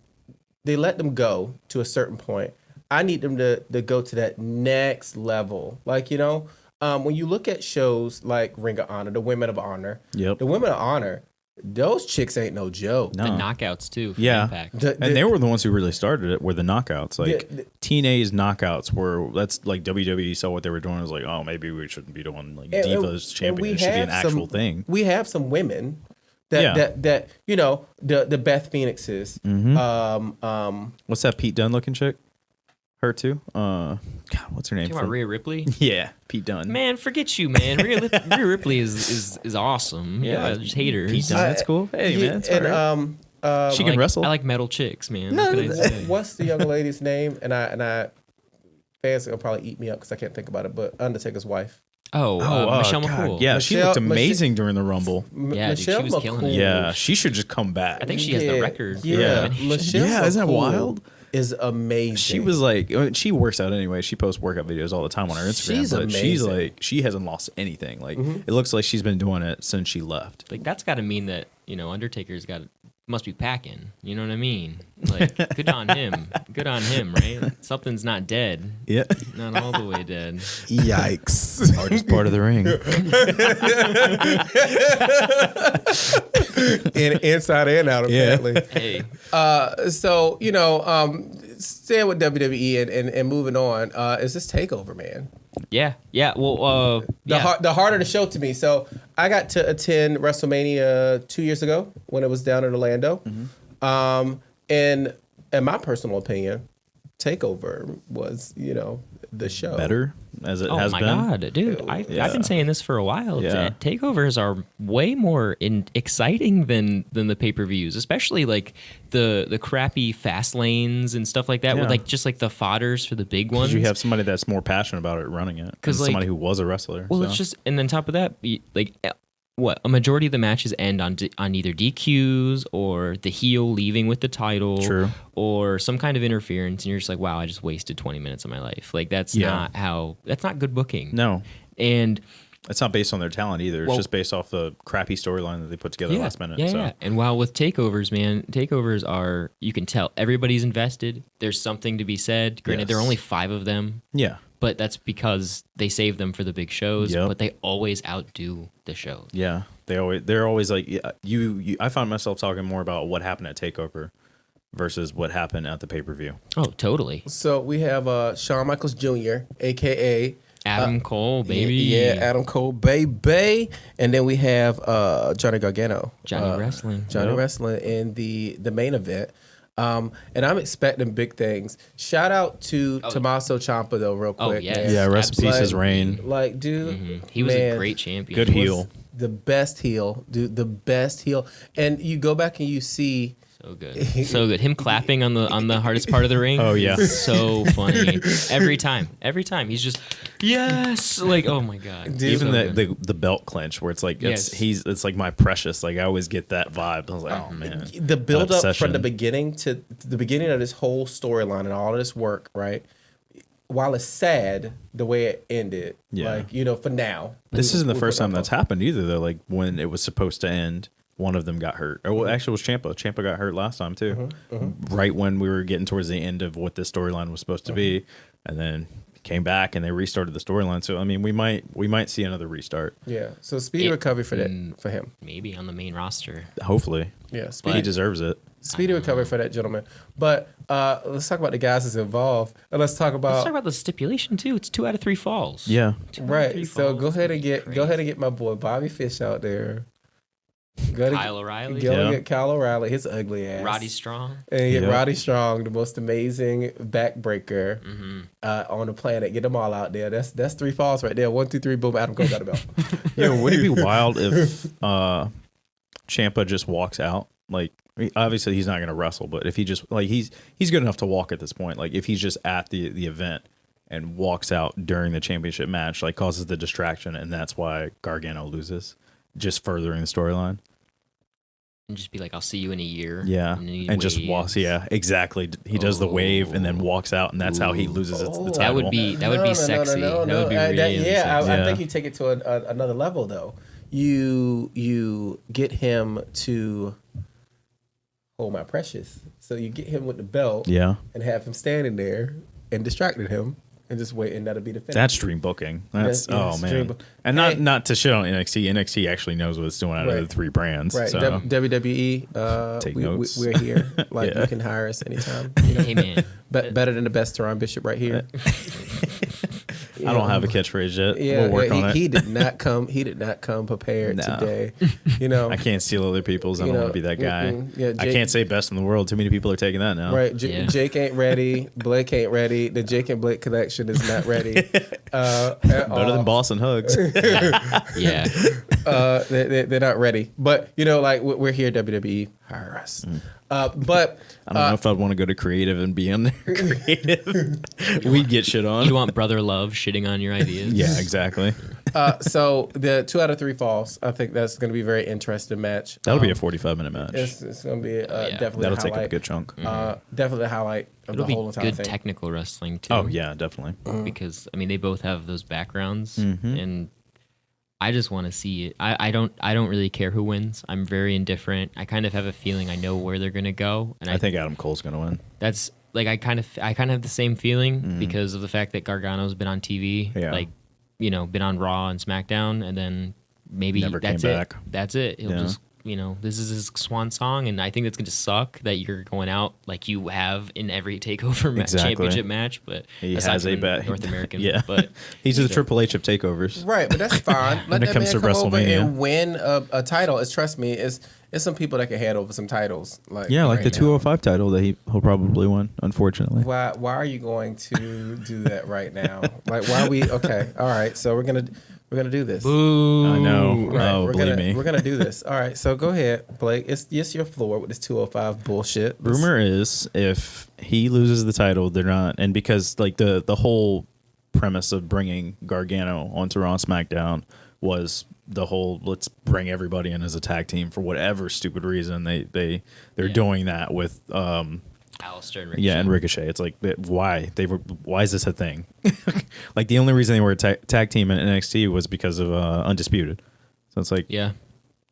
them go to a certain point. I need them to go to that next level. When you look at shows like Ring of Honor, the Women of Honor. Yep. The Women of Honor those chicks ain't no joke. No. The knockouts too. For Yeah. Impact. And they were the ones who really started it. Were the knockouts like TNA's knockouts were? That's like WWE saw what they were doing. It was like, oh, maybe we shouldn't be doing like Divas Champion. It should be an actual thing. We have some women that you know the Beth Phoenixes. Mm-hmm. What's that Pete Dunne looking chick? Her too. God, what's her name? Talking about Rhea Ripley. Yeah, Pete Dunne. Man, forget you, man. Rhea Ripley is awesome. Yeah, I just hate her. Pete Dunne, that's cool. Hey, man, it's right. She can wrestle. I like metal chicks, man. What's the young lady's name? And I fans will probably eat me up because I can't think about it. But Undertaker's wife. Michelle McCool. Yeah, she looked amazing during the Rumble. Yeah, Michelle dude, she was killing it. Yeah, she should just come back. I think she has the record. Yeah, Michelle McCool isn't that wild? Is amazing. She was like, she works out anyway. She posts workout videos all the time on her Instagram. She's amazing. She's like, she hasn't lost anything. Like, it looks like she's been doing it since she left. Like, that's got to mean that, you know, Undertaker's must be packing. You know what I mean? Like, good on him. Good on him, right? Something's not dead. Yeah. Not all the way dead. Yikes. Hardest part of the ring. Inside and out, apparently. Hey. So, you know, staying with WWE and moving on, is this TakeOver, man? Yeah. Well, the harder the show to me. So I got to attend WrestleMania 2 years ago when it was down in Orlando. And in my personal opinion, TakeOver was, you know, the show. Better as it has been. Oh my God, dude. I've been saying this for a while. Yeah. Takeovers are way more exciting than the pay-per-views, especially like the crappy fast lanes and stuff like that with like just like the fodders for the big ones. You have somebody that's more passionate about it running it. Because like, somebody who was a wrestler. Well, it's just, and then top of that, like a majority of the matches end on either DQs or the heel leaving with the title, or some kind of interference, and you're just like, wow, I just wasted 20 minutes of my life. Like that's not good booking. No, and it's not based on their talent either. It's just based off the crappy storyline that they put together last minute. Yeah. And while with takeovers, man, takeovers are, you can tell everybody's invested. There's something to be said. Granted, there are only 5 of them. Yeah. But that's because they save them for the big shows. Yep. But they always outdo the shows. Yeah, they're always like you. I find myself talking more about what happened at Takeover versus what happened at the pay-per-view. Oh, totally. So we have Shawn Michaels Jr., aka Adam Cole, baby. Yeah, Adam Cole, baby. And then we have Johnny Gargano, Johnny Wrestling in the main event. And I'm expecting big things. Shout out to Tommaso Ciampa though, real quick. Oh, yes. Man. Yeah, rest in peace his reign. Like, dude, He was a great champion. Good heel. The best heel, dude. The best heel. And you go back and you see. So good. Him clapping on the hardest part of the ring. Oh yeah, so funny. Every time he's just yes. Like, oh my God. Dude, even the belt clinch where it's like it's like my precious. Like I always get that vibe. I was like, oh man. The build up from the beginning to the beginning of this whole storyline and all of this work, right? While it's sad the way it ended, like, you know, for now. This isn't the first time that's happened either, though. Like when it was supposed to end, one of them got hurt. Or well, actually, it was Ciampa. Ciampa got hurt last time too, right when we were getting towards the end of what this storyline was supposed to be, and then came back and they restarted the storyline. So I mean, we might see another restart. Yeah. So speedy recovery for him. Maybe on the main roster. Hopefully. Yeah. He deserves it. Speedy recovery for that gentleman. But let's talk about the guys that's involved, and let's talk about the stipulation too. It's 2 out of 3 falls. Yeah. Right. So go ahead and get my boy Bobby Fish out there. Kyle O'Reilly. Get Kyle O'Reilly, his ugly ass. Roddy Strong. And get Roddy Strong, the most amazing backbreaker on the planet. Get them all out there. That's 3 falls right there. 1, 2, 3, boom. Adam Cole got a belt. Yeah, would it be wild if Ciampa just walks out? Like, obviously he's not going to wrestle, but if he just like he's good enough to walk at this point. Like if he's just at the event and walks out during the championship match, like causes the distraction, and that's why Gargano loses. Just furthering the storyline. And just be like, I'll see you in a year. Yeah. And just walks. Yeah, exactly. He does the wave and then walks out, and that's how he loses the title. That would be sexy. That would be really sexy. I think you take it to another level, though. You get him to hold my precious. So you get him with the belt and have him standing there and distracting him. and just wait, and that'll be the finish. That's dream booking. That's man. And not to shit on NXT. NXT actually knows what it's doing out of the 3 brands. Right. So. WWE. Take notes. We're here. Like you can hire us anytime. You know? Hey man, better than the best Teron Bishop right here. I don't have a catchphrase yet. Yeah, we'll work on it. He did not come. He did not come prepared today. You know, I can't steal other people's. I don't want to be that guy. Yeah, I can't say best in the world. Too many people are taking that now. Right. Jake ain't ready. Blake ain't ready. The Jake and Blake connection is not ready. Better than Boss and Hugs. yeah. They're not ready. But you know, like we're here. WWE, hire us. But I don't know if I'd want to go to creative and be on there. Creative, we'd get shit on. You want Brother Love shitting on your ideas? Yeah, exactly. So the 2 out of 3 falls. I think that's going to be a very interesting match. That'll be a 45-minute match. It's going to be definitely That'll a take highlight. up a good chunk. Definitely a highlight of It'll the be whole entire good thing. technical wrestling too. Oh yeah, definitely. Because I mean they both have those backgrounds, and I just want to see it. I don't really care who wins. I'm very indifferent. I kind of have a feeling I know where they're gonna go, and I think Adam Cole's gonna win. that's like I kind of have the same feeling because of the fact that Gargano's been on TV, Yeah. been on Raw and SmackDown, and then maybe Never that's came it. back. That's it. He'll just this is his swan song, and I think that's going to suck that you're going out like you have in every takeover championship match. But He aside has a from bet. North American, Yeah, but he's the Triple H of takeovers. Right, but that's fine. Let When it that comes man to come over WrestleMania. and win a title. Trust me, it's some people that can hand over some titles. Like Yeah, like right the now. 205 title that he'll probably win. Unfortunately, Why are you going to do that right now? Like why are we okay? All right, so we're gonna do this. boo. I know. Right, Oh, believe me. We're gonna do this. All right, so go ahead, Blake. It's your floor with this 205 bullshit. Rumor is if he loses the title, they're not, and because like the whole premise of bringing Gargano onto Raw and SmackDown was the whole let's bring everybody in as a tag team for whatever stupid reason they're doing that with Alistair and Ricochet. Yeah, and Ricochet. It's like why is this a thing? Like the only reason they were a tag team in NXT was because of Undisputed. So it's like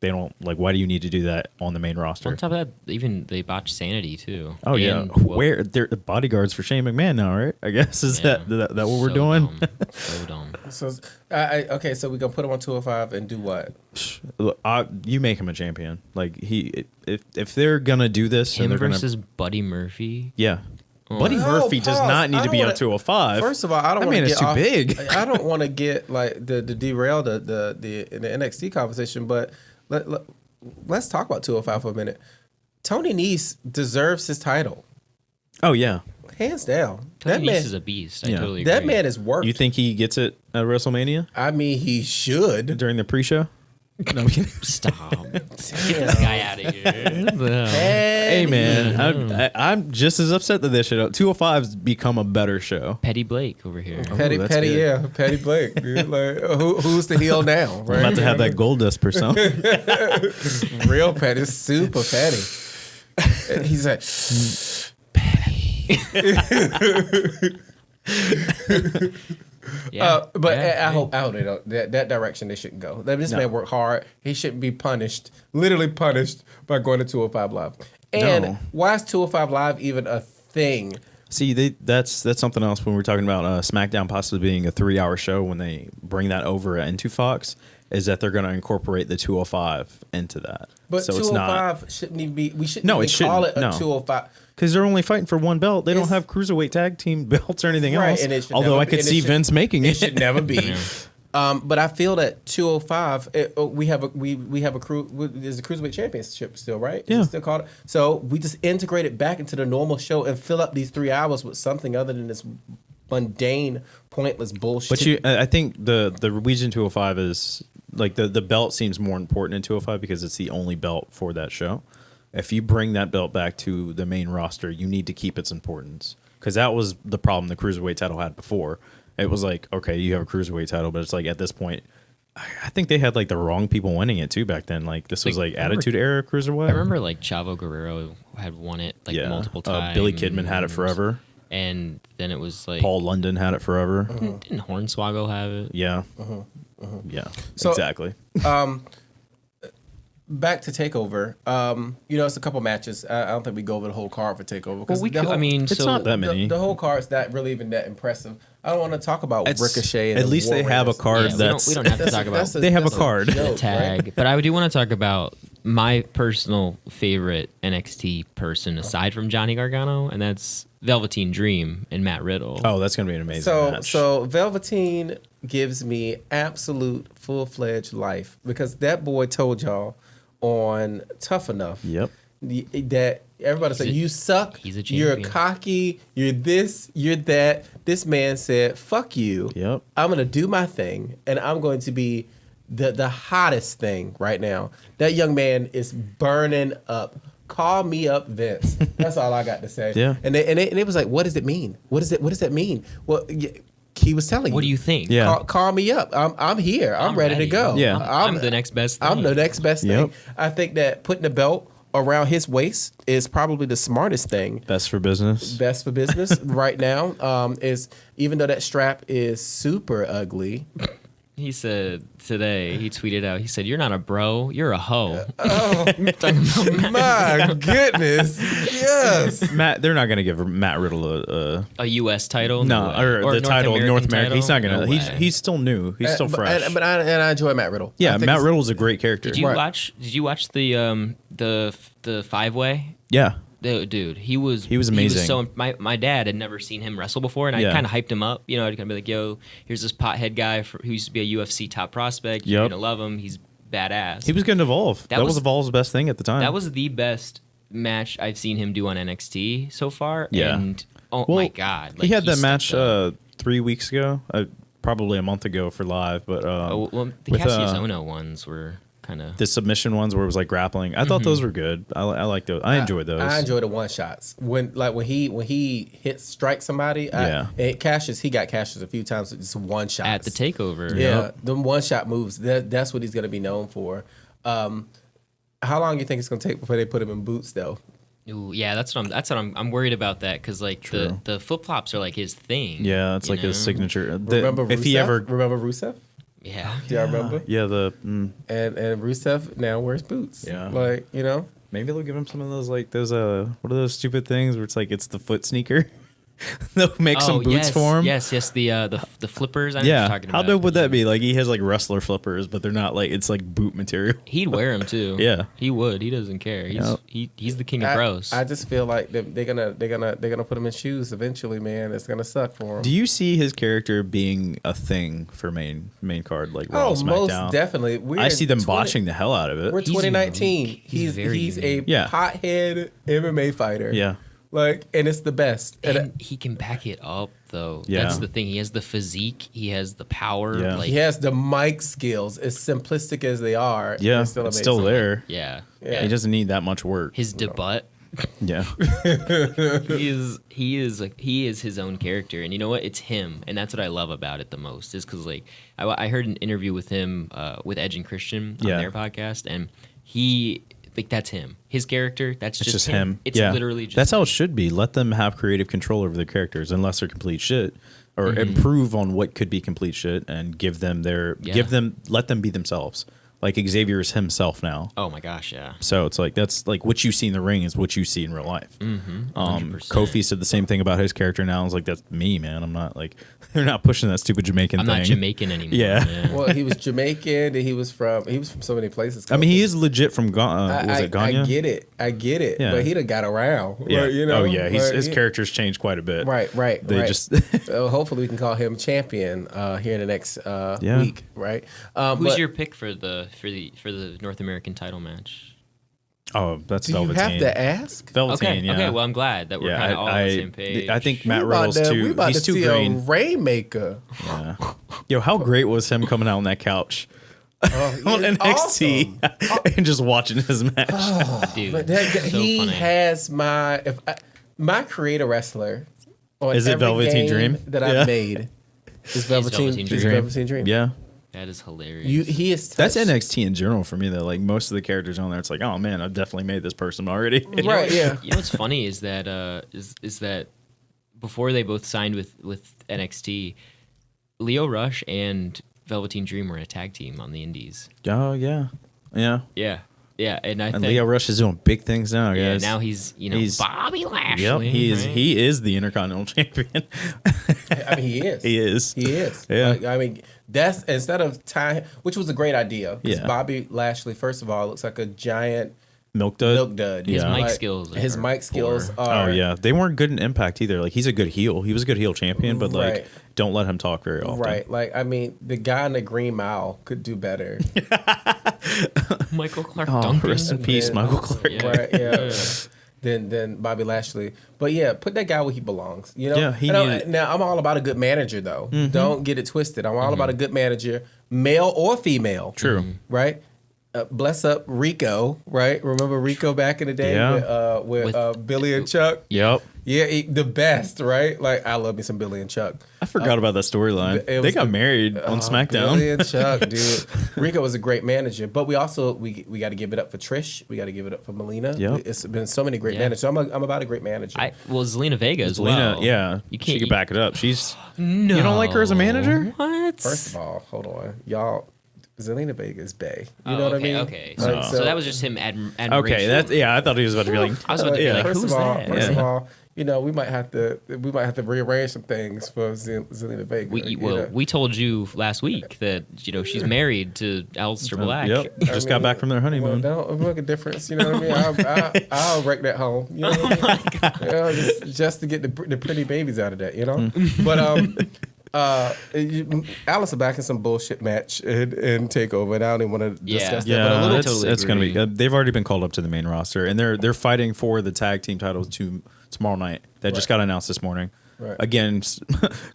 they don't like. Why do you need to do that on the main roster? On top of that, even they botched Sanity too. Oh yeah, And, well, where they're bodyguards for Shane McMahon now, right? I guess is yeah. that what we're So doing? dumb. So dumb. So okay, so we gonna put him on 205 and do what? Look, you make him a champion. Like if they're gonna do this, Him and they're versus Buddy Murphy. yeah. Buddy No, Murphy does pause. not need I to don't be on wanna- 205. First of all, I don't That want to man get is too off, big. I don't want to get like the derail the NXT conversation, but let's talk about 205 for a minute. Tony Nese deserves his title, Oh yeah. hands down. Tony that Nese man, is a beast. I Yeah. totally agree. that man is worked. You think he gets it at WrestleMania I mean, he should. during the pre-show? No, I'm kidding. Stop. Get this guy out of here. Hey man, I'm just as upset that this should 205's become a better show. Petty Blake over here. Petty, that's Petty, good. yeah, Petty Blake. Dude. Like, who's the heel now? Right? I'm about to have that Goldust persona. Real Petty, super Petty. And he's like, Yeah. but Yeah. I hope they don't. That direction they shouldn't go. This man worked hard. He shouldn't be punished, literally punished by going to 205 Live. And No. why is 205 Live even a thing? See, that's something else when we're talking about SmackDown possibly being a 3-hour show when they bring that over into Fox, is that they're going to incorporate the 205 into that. But so 205 shouldn't even be. We shouldn't No, even it call it shouldn't. a No. 205. because they're only fighting for one belt. They don't It's- have cruiserweight tag team belts or anything Right, else. and it should Although never I be- could and it see should- Vince making It it. should never be. Yeah. But I feel that 205, we have a there's a cruiserweight championship still, right? Is Yeah. it still called it? So we just integrate it back into the normal show and fill up these 3 hours with something other than this mundane, pointless bullshit. But I think the reason 205 is like the belt seems more important in 205 because it's the only belt for that show. If you bring that belt back to the main roster, you need to keep its importance because that was the problem the cruiserweight title had before. It was like, okay, you have a cruiserweight title, but it's like at this point, I think they had like the wrong people winning it too back then. Like this was like Attitude Era cruiserweight. I remember like Chavo Guerrero had won it like multiple times. Billy Kidman had it forever. And then it was like Paul London had it forever. Didn't Hornswoggle have it? Yeah. Yeah. So- exactly. Back to Takeover. It's a couple matches. I don't think we go over the whole card for Takeover. Well, we could, the whole, I mean, It's so not that many. The whole card's not really even that impressive. I don't want to talk about Ricochet. And at least they have a card we don't have to talk about they have a card. the tag. Right? But I do want to talk about my personal favorite NXT person aside from Johnny Gargano, and that's Velveteen Dream and Matt Riddle. Oh, that's gonna be an amazing match. So Velveteen gives me absolute full-fledged life because that boy told y'all on Tough Enough. Yep. That everybody said you suck. He's a champion. You're cocky. You're this. You're that. This man said, "Fuck you. Yep. I'm gonna do my thing, and I'm going to be the hottest thing right now." That young man is burning up. Call me up, Vince. That's all I got to say. Yeah. And it was like, what does it mean? What does that mean? Well, he was telling you. What do you think? Yeah. Call me up. I'm here. I'm ready to go. Yeah. I'm the next best thing. I'm the next best thing. Yep. I think that putting the belt around his waist is probably the smartest thing. Best for business. Best for business right now. Is even though that strap is super ugly. He said today, he tweeted out, he said, "You're not a bro, you're a hoe." Oh my goodness! Yes, Matt. They're not gonna give Matt Riddle A U.S. title? no, way. or the title of North America. He's not gonna. No way. He's still new. He's still fresh. and I enjoy Matt Riddle. Yeah, I think Matt it's- Riddle's a great character. Did you Right. watch? Did you watch the 5-way? Yeah. Dude, he was amazing. He was so my dad had never seen him wrestle before, and I Yeah. kind of hyped him up. You know, I'd kind of be like, "Yo, here's this pothead guy who used to be a UFC top prospect. You're Yep. gonna love him. He's badass." He was going to Evolve. That was was- Evolve's best thing at the time. That was the best match I've seen him do on NXT so far. Yeah. And oh Well, my god, he had that stepped match up. 3 weeks ago, probably a month ago for live. But Well, the with, Cassius Ohno ones were kind of. the submission ones where it was like grappling, I thought those were good. I like those. I enjoyed those. I enjoy the one shots when he strikes somebody. Yeah. He got Cassius a few times with just one shot At the takeover. Yeah, them one shot moves. That's what he's gonna be known for. How long do you think it's gonna take before they put him in boots though? Ooh, yeah, that's what I'm worried about that because like True. the flip flops are like his thing. Yeah, it's you like his know? signature. Remember if Rusev? he ever, Remember Rusev? Yeah. Do y'all remember? yeah, And Rusev now wears boots. Yeah. Like, you know. maybe they'll give him some of those what are those stupid things where it's like it's the foot sneaker. They'll make some boots yes, for him. Yes, the flippers. I know what Yeah, you're talking how about. dope would that be? Like he has like wrestler flippers, but they're not like it's like boot material. He'd wear them too. Yeah. he would. He doesn't care. He's the king of pros. I just feel like they're gonna put him in shoes eventually, man. It's gonna suck for him. Do you see his character being a thing for main card like Raw, Oh, SmackDown? most definitely. I see them botching the hell out of it. We're He's 2019. unique. He's very He's a unique. Yeah. pothead MMA fighter. Yeah, Like, and it's the best. and he can back it up though. Yeah. That's the thing. He has the physique. He has the power. Yeah. Like, He has the mic skills. As simplistic as they are, yeah, it's still it's amazing. still there. yeah. Yeah. He doesn't need that much work. His debut. Yeah, he is his own character, and you know what? It's him, and that's what I love about it the most. Is because like I heard an interview with him with Edge and Christian on Yeah. their podcast, and he like that's him. His character. That's it's just him. It's yeah. literally just that's how it should be. Let them have creative control over their characters, unless they're complete shit, or improve on what could be complete shit, and let them be themselves. Like Xavier is himself now. Oh my gosh, yeah. So it's like that's like what you see in the ring is what you see in real life. 100%. Kofi said the same thing about his character now. I was like, that's me, man. I'm not like they're not pushing that stupid Jamaican I'm thing. not Jamaican anymore. Yeah. Well, he was Jamaican, and he was from so many places. I mean, he is legit from was it Ghana? I get it. Yeah. But he done got around. Yeah. Like, you know. Oh yeah. His like, character's changed quite a bit. Right. They just Hopefully, we can call him champion here in the next Yeah. week. Right. Who's but your pick for the North American title match? oh that's do you Velveteen. have to ask? Velveteen. Okay. Yeah. Okay. Well, I'm glad that we're kind of all on the same page. I think Matt We about Riddle's to- we too. about He's to too see green. a Rainmaker. Yeah. Yo, how great was him coming out on that couch on NXT and just watching his match? Dude, But so he funny. has my creator wrestler. On Is it every Velveteen game Dream? that Yeah. I've made? Is Velveteen Velveteen Dream? Dream. Velveteen Dream. Yeah. That is hilarious. He is. That's touched- NXT in general for me though. Like most of the characters on there, it's like, oh man, I've definitely made this person already. You know Right, what- yeah. You know what's funny is that is that before they both signed with NXT, Leo Rush and Velveteen Dream were a tag team on the Indies. Oh yeah, yeah. Yeah. Yeah, and I And think Lio Rush is doing big things now, guys. yeah, now he's Bobby Lashley. Yep, right? he is the Intercontinental Champion. I mean, he is. He is. He is. Yeah. Like, I mean, that's instead of tying, which was a great idea. Because Yeah. Bobby Lashley, first of all, looks like a giant Milk Dud. milk dud. His Yeah. mic skills. His are mic skills poor. are. Oh yeah, they weren't good in Impact either. Like he's a good heel. He was a good heel champion, but like Right. don't let him talk very often. Right. Like, I mean, the guy in the Green Mile could do better. Michael Clark Oh, Duncan. rest in peace, Then- Michael Clark. Yeah. Right. Yeah. Than Bobby Lashley. But yeah, put that guy where he belongs. You know. Yeah, he And needed- now I'm all about a good manager though. Don't get it twisted. I'm all about a good manager, male or female. True. Right. Bless up Rico. Right. Remember Rico back in the day Yeah. with Billy and Chuck. Yep. Yeah, the best. Right. Like I love me some Billy and Chuck. I forgot about that storyline. it They was got the- married on SmackDown. Billy and Chuck, dude. Rico was a great manager, but we also we got to give it up for Trish. We got to give it up for Melina. Yep. It's been so many great Yeah. managers. So I'm about a great manager. Zelina Vega as Lena, well. yeah, You she can't could back it up. She's No. You don't like her as a manager? What? First of all, hold on, y'all. Zelina Vega is bae. You Oh, know what okay, I mean? Okay. Like, So that was just him admiration. okay. That's I thought he was about to be like. I was about to be like, First who's of all, that? first Yeah. of all, you know we might have to rearrange some things for Zelina Vega. We told you last week that she's married to Aleister Black. Yep. Just got back from their honeymoon. Well, don't make a difference. You know what I mean? I'll wreck that home. You know what I mean? You know, just to get the pretty babies out of that. You know, but Aleister Black in some bullshit match in Takeover, and I don't even want to discuss that. But a Yeah, little it's going to be. agree. They've already been called up to the main roster, and they're fighting for the tag team titles tomorrow night. That just got announced this morning. Right. Again,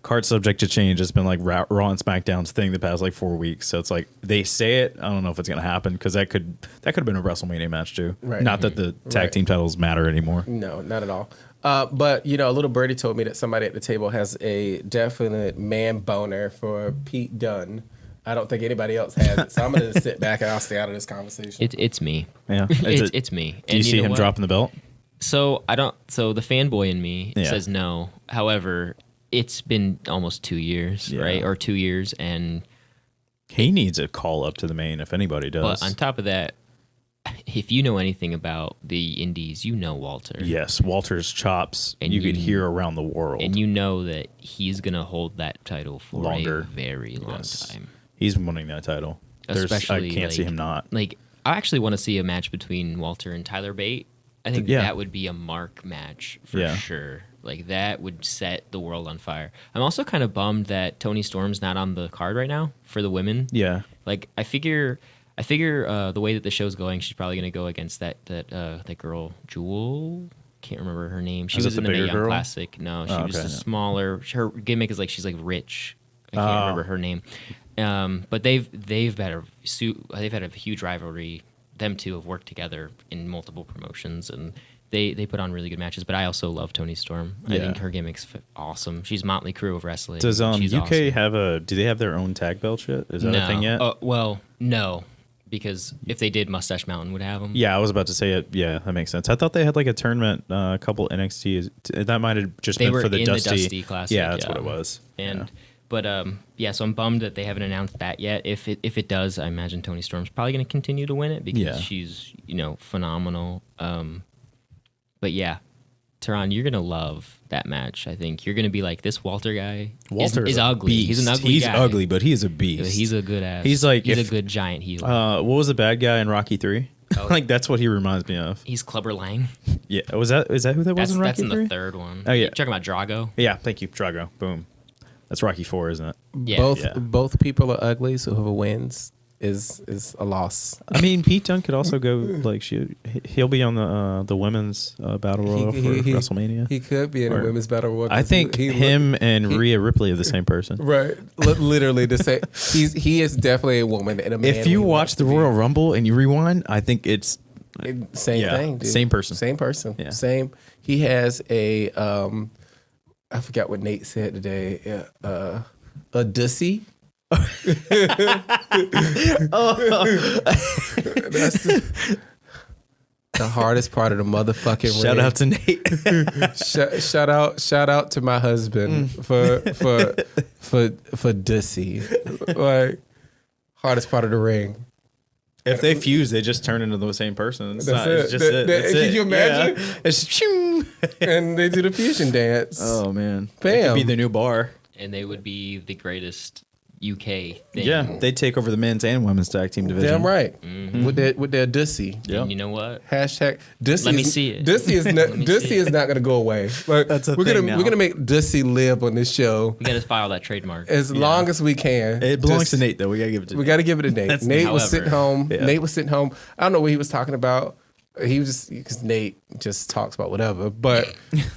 card subject to change. It's been like Raw and SmackDown's thing the past like 4 weeks. So it's like they say it. I don't know if it's going to happen because that could have been a WrestleMania match too. Right. Not that the tag Right. team titles matter anymore. No, not at all. But a little birdie told me that somebody at the table has a definite man boner for Pete Dunne. I don't think anybody else has it, so I'm going to sit back and I'll stay out of this conversation. It's me. Yeah, It's me. Do you see know him what? dropping the belt? So I don't. So the fanboy in me Yeah. says no. However, it's been almost 2 years, Yeah. right? Or 2 years, and He needs a call up to the main if anybody does. but on top of that, if you know anything about the Indies, you know Walter. Yes, Walter's chops. And you could you- hear around the world. And you know that he's gonna hold that title for Longer. a very long Yes. time. He's winning that title. Especially, I can't see him not. Like, I actually want to see a match between Walter and Tyler Bate. I think Yeah. that would be a mark match for Yeah. sure. Like, that would set the world on fire. I'm also kind of bummed that Toni Storm's not on the card right now for the women. Yeah. Like, I figure the way that the show's going, she's probably going to go against that girl, Jewel. Can't remember her name. She Is was it in the the Mae bigger Young girl? Classic. No, she Oh, was okay, a yeah. smaller. Her gimmick is like she's like rich. I can't Oh. remember her name. But they've had a huge rivalry. Them two have worked together in multiple promotions, and they put on really good matches. But I also love Toni Storm. I Yeah. think her gimmick's awesome. She's Motley Crue of wrestling. Does She's UK awesome. have do they have their own tag belt shit? Is that a thing yet? Well, no, because if they did, Mustache Mountain would have them. Yeah, I was about to say it. Yeah, that makes sense. I thought they had like a tournament, a couple NXT. That might have just They been were for the in Dusty. the Dusty Classic. Yeah, that's what it was. And Yeah. but so I'm bummed that they haven't announced that yet. If it does, I imagine Toni Storm's probably going to continue to win it because Yeah. she's phenomenal. But yeah, Tehran, you're gonna love that match. I think you're gonna be like, this Walter guy is a ugly. beast. He's an ugly He's guy. ugly, but he's a beast. He's a good ass. He's like he's if- a good giant heel. what was the bad guy in Rocky 3? Oh. Like that's what he reminds me of. He's Clubber Lang. Yeah, is that who that was in That's Rocky in 3? the third one. Oh, yeah. You're talking about Drago. Yeah, thank you, Drago. Boom. That's Rocky 4, isn't it? Yeah. Both people are ugly, so whoever wins is a loss. I mean, Pete Dunne could also go like he'll be on the women's battle royal for WrestleMania. He could be in Or- a women's battle royal. I think him and Rhea Ripley are the same person. Right, literally the same. He is definitely a woman and a man. If you watch the Royal Rumble and you rewind, I think it's same Yeah, thing, dude. same person. Same person. Yeah. Same. He has a I forgot what Nate said today. A dussy. That's the hardest part of the motherfucking shout ring. out to Nate. Shout out to my husband for dussy. Like hardest part of the ring. If they fuse, they just turn into the same person. It's That's just it. That's Can it. you imagine? Yeah. It's shoo. And they do the fusion dance. Oh man, Bam. It could be the new bar. And they would be the greatest UK thing. Yeah, they take over the men's and women's tag team division. Damn right. With their Dussy. Yep. And you know what? Hashtag Dussy. Let me see it. Dussy is not, me Dussy see is not gonna go away. Like, That's a we're thing gonna now. we're gonna make Dussy live on this show We got to file that trademark. as long as we can. It belongs Just- to Nate though. We gotta give it to. We Nate. got to give it to Nate. That's- Nate was However, sitting home. yeah. Nate was sitting home. I don't know what he was talking about. He was just because Nate just talks about whatever. But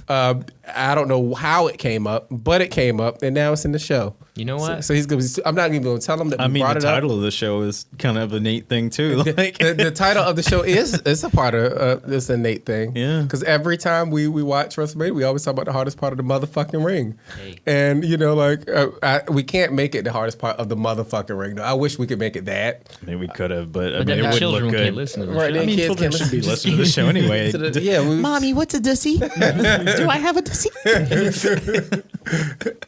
I don't know how it came up, but it came up, and now it's in the show. You know what? So he's gonna. I'm not even going to tell him that we I mean, brought the it up. title of the show is kind of a Nate thing too. Like, The title of the show is a part of this a Nate thing. Yeah. Because every time we watch WrestleMania, we always talk about the hardest part of the motherfucking ring. Hey. And you know, like we can't make it the hardest part of the motherfucking ring. Though I wish we could make it that. I mean, we could have, but I But mean, then it the would children look good. can't listen to the Right, show. then I mean, kids children can should be listen- listening to the show anyway. Yeah, we, Mommy, what's a dussy? Do I have a dussy?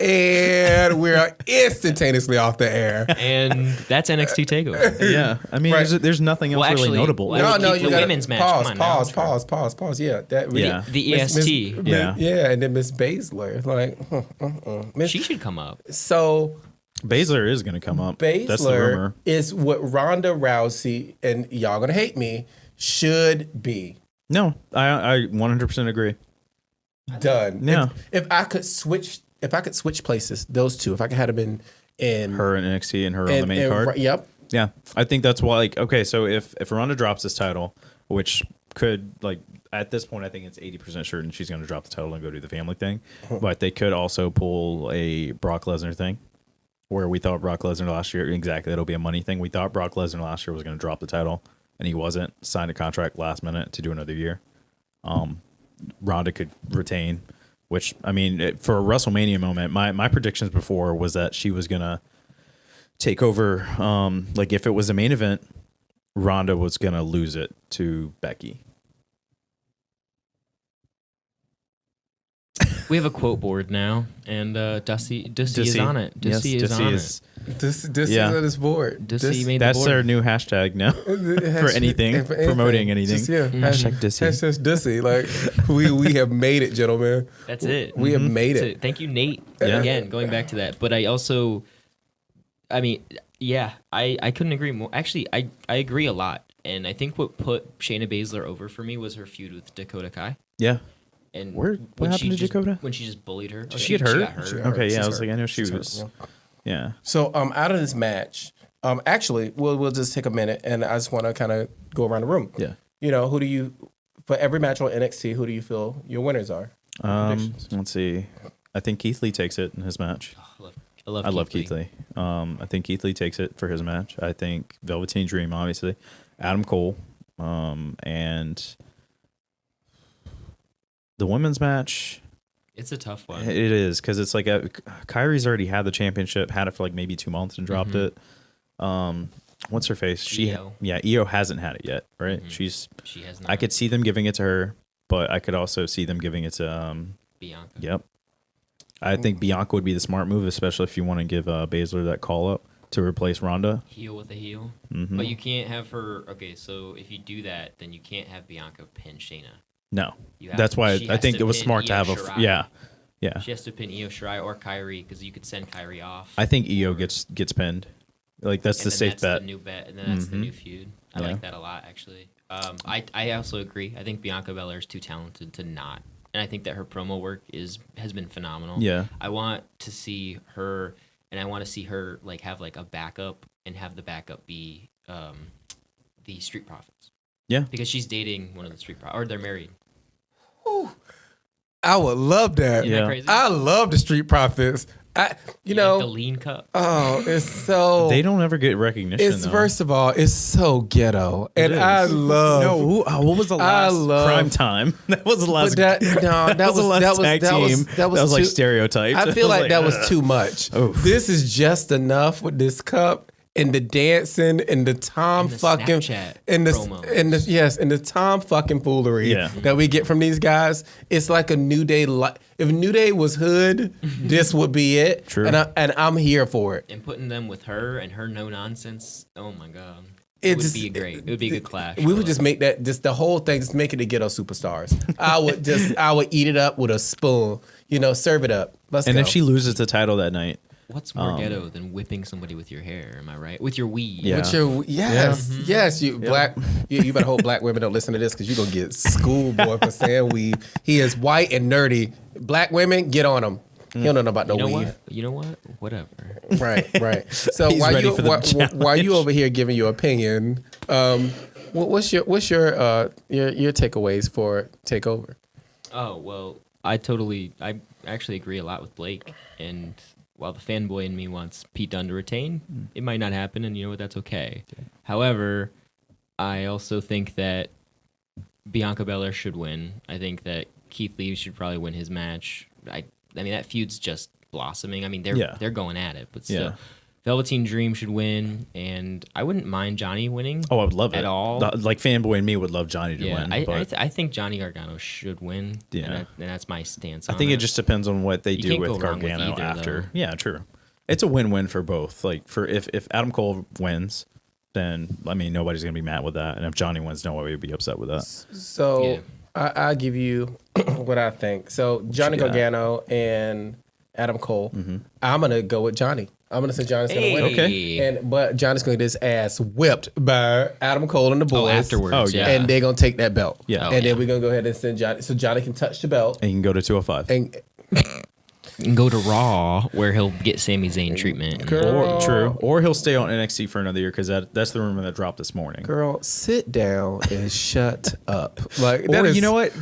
and we're instantaneously off the air. And that's NXT Takeover. Yeah, I mean, Right. there's nothing else Well, really actually, notable. well, No, keep you the got women's match. Pause, Come on now. pause. Yeah, that Yeah. The Miss- EST. Yeah. yeah, and then Miss Baszler, like, Miss. She should come up. So Baszler is going to come up. That's the Baszler rumor. is what Ronda Rousey, and y'all gonna hate me, should be No, I 100% agree. done. Yeah. If I could switch places, those two, if I could have them in Her in NXT and her on the main card. Yep. Yeah, I think that's why. Like, okay, so if Ronda drops this title, which could like at this point, I think it's 80% certain she's going to drop the title and go do the family thing. But they could also pull a Brock Lesnar thing, where we thought Brock Lesnar last year. Exactly, it'll be a money thing. We thought Brock Lesnar last year was going to drop the title, and he wasn't. Signed a contract last minute to do another year. Ronda could retain, which I mean, for a WrestleMania moment, my predictions before was that she was gonna take over. Like if it was a main event, Ronda was gonna lose it to Becky. We have a quote board now, and Dussy is on it. Dussy is on it. This Yeah. is on this board. Dussy made the That's board. their new hashtag now for anything, promoting anything. Just, yeah. Hashtag Dussy. Hashtag Dussy. Like we have made it, gentlemen. That's it. We have made So, it. thank you, Nate. Yeah. Again, going back to that. But I also, I mean, yeah, I couldn't agree more. Actually, I agree a lot. And I think what put Shayna Baszler over for me was her feud with Dakota Kai. Yeah. And What when happened she to just- Dakota? When she just bullied her. She get hurt? got hurt. She got hurt. Okay, yeah, She's I was like, hurt. I know she She's hurt, was. yeah. Yeah. So out of this match, actually, we'll just take a minute, and I just want to kind of go around the room. Yeah. You know, who do you for every match on NXT? Who do you feel your winners are? Predictions. Let's see. I think Keith Lee takes it in his match. I love I love Keith Lee. I think Keith Lee takes it for his match. I think Velveteen Dream, obviously. Adam Cole. And the women's match, It's a tough one. it is because it's like Kyrie's already had the championship, had it for like maybe 2 months and dropped it. What's her face? Io. Io hasn't had it yet, right? She has not. I could see them giving it to her, but I could also see them giving it to Bianca. Yep. I think Bianca would be the smart move, especially if you want to give Baszler that call up to replace Ronda. Heel with a heel. Mhm. But you can't have her. Okay, so if you do that, then you can't have Bianca pin Shayna. No, You have that's to- why she I has think to it was pin smart to Io have Shirai. yeah. She has to pin Io Shirai or Kyrie because you could send Kyrie off. I think Io gets pinned. Like that's and the then safe that's bet. The new bet, and then that's the Mhm. new feud. I Yeah. like that a lot, actually. I also agree. I think Bianca Belair is too talented to not, and I think that her promo work has been phenomenal. Yeah. I want to see her, and I want to see her like have like a backup, and have the backup be the Street Profits. Yeah. Because she's dating one of the Street Profits, or they're married. I would love that. Isn't Yeah. that crazy? I love the Street Profits. You know, Like the lean cup. oh, it's so. They don't ever get recognition. It's though. first of all, it's so ghetto, and is. I love. No, what was the I last love- prime time? That was the last. But that was the last tag team. that was like too- stereotyped. I feel like that was ugh. too much. Oof. This is just enough with this cup and the dancing and the Tom And the fucking Snapchat and the promos. and the yes and the Tom fucking foolery Yeah. that we get from these guys. It's like a New Day. If New Day was hood, this would be it. True. And I'm here for it. And putting them with her and her no nonsense. Oh my god. It would be great. It would be a good clash. We would just make that the whole thing, just make it the ghetto superstars. I would eat it up with a spoon. Serve it up. Let's go. if she loses the title that night, What's more ghetto than whipping somebody with your hair? Am I right? With your weave. Yeah. With your yes, you black. You better hope black women don't listen to this because you're gonna get schoolboy for saying weave. He is white and nerdy. Black women, get on him. He don't know about no weave. You know what? Whatever. Right. So He's ready for the while you over here giving your opinion, what's your takeaways for Takeover? Oh well, I actually agree a lot with Blake. And while the fanboy in me wants Pete Dunne to retain, it might not happen, and you know what? That's okay. However, I also think that Bianca Belair should win. I think that Keith Lee should probably win his match. I mean, that feud's just blossoming. I mean, they're going at it, but still. Velveteen Dream should win, and I wouldn't mind Johnny winning. Oh, I would love it. At all. Like, fanboy and me would love Johnny to win. I think Johnny Gargano should win. Yeah. And that's my stance I on think it. it just depends on what they do can't with go wrong with Gargano either, after. though. Yeah, true. It's a win-win for both. Like, if Adam Cole wins, then, I mean, nobody's going to be mad with that. And if Johnny wins, nobody would be upset with that. So I'll give you what I think. So Johnny Gargano and Adam Cole. I'm gonna go with Johnny. I'm gonna say Johnny's gonna win. Okay. But Johnny's gonna get his ass whipped by Adam Cole and the boys. Afterwards. Oh, yeah. And they're gonna take that belt. Yeah. And then we're gonna go ahead and send Johnny, so Johnny can touch the belt. And you can go to 205. And go to Raw, where he'll get Sami Zayn treatment. Or he'll stay on NXT for another year, because that's the rumor that dropped this morning. Girl, sit down and shut up. Like, Or you know what?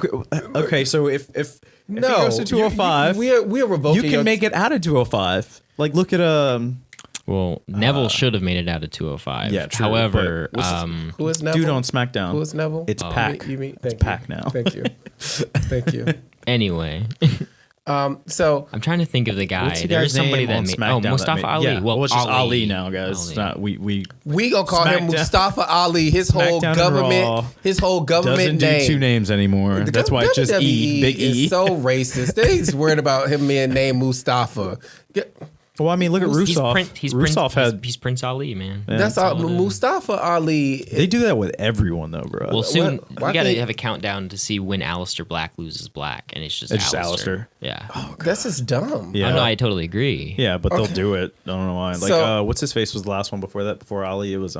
Okay, so if he goes to 205, we're revoking. you can make it out of 205. Like, look at Well, Neville should have made it out of 205. Yeah, true, However, who is Neville? dude on SmackDown. Who is Neville? It's Pac. It's Pac now. Thank you. Thank you. anyway, So I'm trying to think of the guy. What's the There's guy's somebody name that on made. SmackDown Oh, Mustafa that Ali. Yeah. Well, it's just Ali Ali now, guys. It's not we gonna call him SmackDown- Mustafa Ali. His whole SmackDown and government. Raw His whole government doesn't do name. two names anymore. That's why it's just E, Big E. Is so racist. They's worried about him being named Mustafa. Well, I mean, look at Rusev. He's Prince Ali, man. That's all. Mustafa Ali. They do that with everyone, though, bro. Well, soon why we gotta can't- have a countdown to see when Aleister Black loses black, and it's just It's just Aleister. Aleister. Yeah. That's just dumb. Yeah. Oh, no, I totally agree. Yeah, but they'll do it. I don't know why. Like, So- what's his face was the last one before that? Before Ali, it was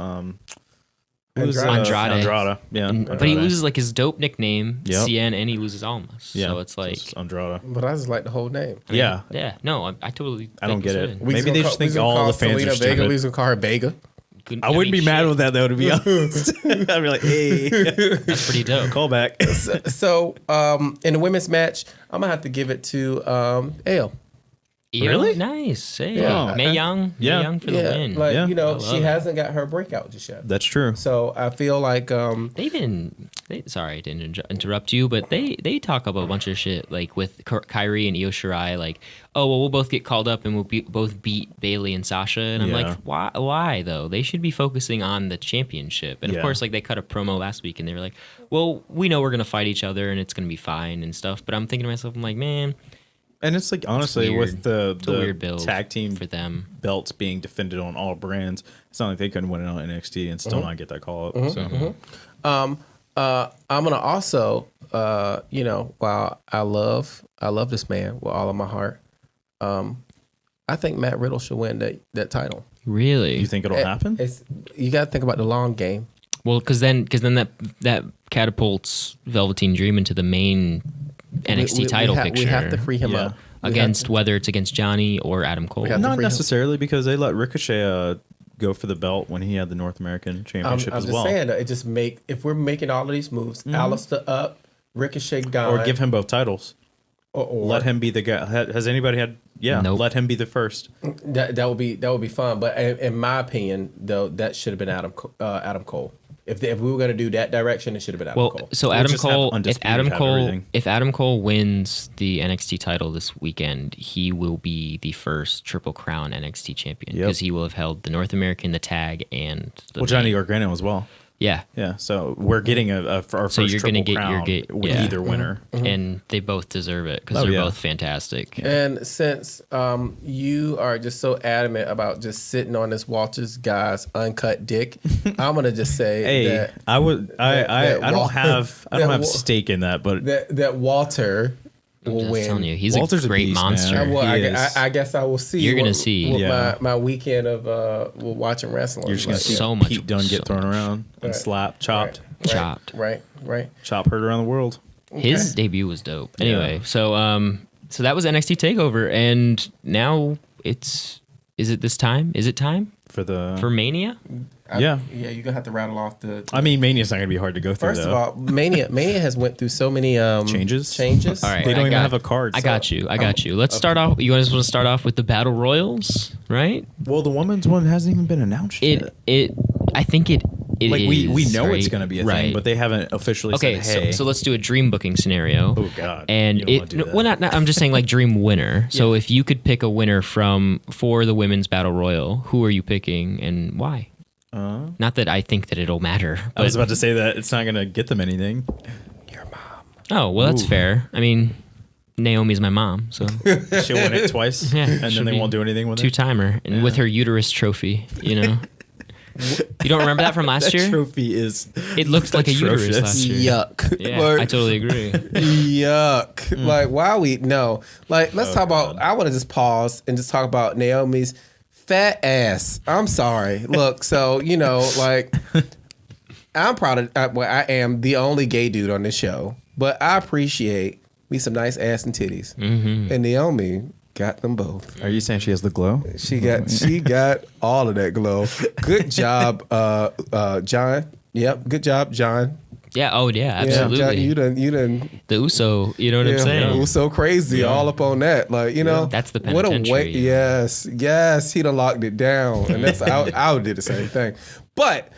Andrade. Andrade. Yeah, But he loses like his dope nickname, Yep. CN, and he loses Almas. Yeah, So it's like, Andrade. But I just like the whole name. Yeah, yeah, no, I totally. I don't think get he it. should. We Maybe gonna they call- just we think gonna all call the fans Selena are Vega. stupid. We gonna call her Vega. Couldn't- I wouldn't mean, be mad shit, with that though, to be honest. I'd be like, hey, That's pretty dope. call back. So in the women's match, I'm gonna have to give it to Ale. Really? Nice. Hey, Yeah. May Young. Yeah. May Young for the Yeah, win. like Yeah. you know, I love she it. hasn't got her breakout just yet. That's true. So I feel like Sorry, I didn't interrupt you, but they talk about a bunch of shit like with Kyrie and Io Shirai, like, oh well, we'll both get called up and we'll both beat Bailey and Sasha, and I'm Yeah. like, why though? They should be focusing on the championship. And of Yeah. course, like they cut a promo last week and they were like, well, we know we're gonna fight each other and it's gonna be fine and stuff. But I'm thinking to myself, I'm like, man, And it's like, honestly, weird. with the weird build tag team for them. belts being defended on all brands, it's not like they couldn't win it on NXT and still not get that call up. So I'm gonna also, while I love this man with all of my heart, I think Matt Riddle should win that title. Really? you think it'll happen? You got to think about the long game. Well, because then that catapults Velveteen Dream into the main NXT title picture. We have to free him Yeah. up. Whether it's against Johnny or Adam Cole. have to Not free him. necessarily, because they let Ricochet go for the belt when he had the North American Championship I'm as just well. saying that it just if we're making all of these moves, Alistair up, Ricochet gone, Or give him both titles. or Let him be the guy. Has anybody had? Yeah, Nope. let him be the first. that would be fun. But in my opinion, though, that should have been Adam Cole. If we were going to do that direction, it should have been Adam Cole. So We'll Adam just have Cole, Undisputed have everything. if Adam Cole wins the NXT title this weekend, he will be the first Triple Crown NXT champion Yep. because he will have held the North American, the tag, and the Well, Johnny main. Gargano as well. Yeah. Yeah, so we're getting our first So you're triple gonna get crown with yeah. either winner. And they both deserve it because Oh, they're yeah. both fantastic. And since you are just so adamant about just sitting on this Walters guy's uncut dick, I'm gonna just say Hey, that I would. I don't have stake in that, but that Walter I'm will just win. telling you, he's Walter's a a great beast, monster. man. Well, He is. I guess I will see. You're gonna see. what Yeah. my weekend of watching wrestling. you're just gonna Like, see So much- Pete Dunne get so thrown much. around and Right. slapped, chopped, Chopped. Right. chop heard around the world. His debut was dope. Anyway, so that was NXT Takeover, and now is it this time? Is it time for Mania? Yeah. You're gonna have to rattle off the. I mean, Mania's not gonna be hard to go through. First of though. all, Mania has went through so many Changes? All right, They don't I even got- have a card. I so- got you. Let's start off. You guys want to start off with the Battle Royals, right? Well, the women's one hasn't even been announced yet. I think it Like we is, know it's right? gonna be a Right. thing, but they haven't officially Okay, said, hey. so let's do a dream booking scenario. Oh, God. And You don't wanna do that. well, not, I'm just saying like dream winner. So if you could pick a winner for the women's battle royal, who are you picking and why? Not that I think that it'll matter. I But, was about to say that it's not gonna get them anything. oh well, that's Ooh. fair. I mean, Naomi's my mom, so She'll win it twice, Yeah, and she'll then they be won't do anything with it. two-timer, and with her uterus trophy, you know. You don't remember that from last That year? trophy is. It looked like a uterus atrocious. last year. Yuck. Yeah, Like, I totally agree. Yuck. Like, why we no. Like, let's talk about I want to just pause and just talk about Naomi's fat ass. I'm sorry. Look, so, like I'm proud of I am the only gay dude on this show, but I appreciate me some nice ass and titties. Mm-hmm. And Naomi got them both. Are you saying she has the glow? She got all of that glow. Good job, John. Yep, good job, John. Yeah. Oh, yeah. Yeah, Absolutely. John, you done. The Uso. You know what I'm Yeah, saying? it was so crazy, all up on that. Like, That's the what a way. penitentiary. Yes, he done locked it down, and that's I would do the same thing. But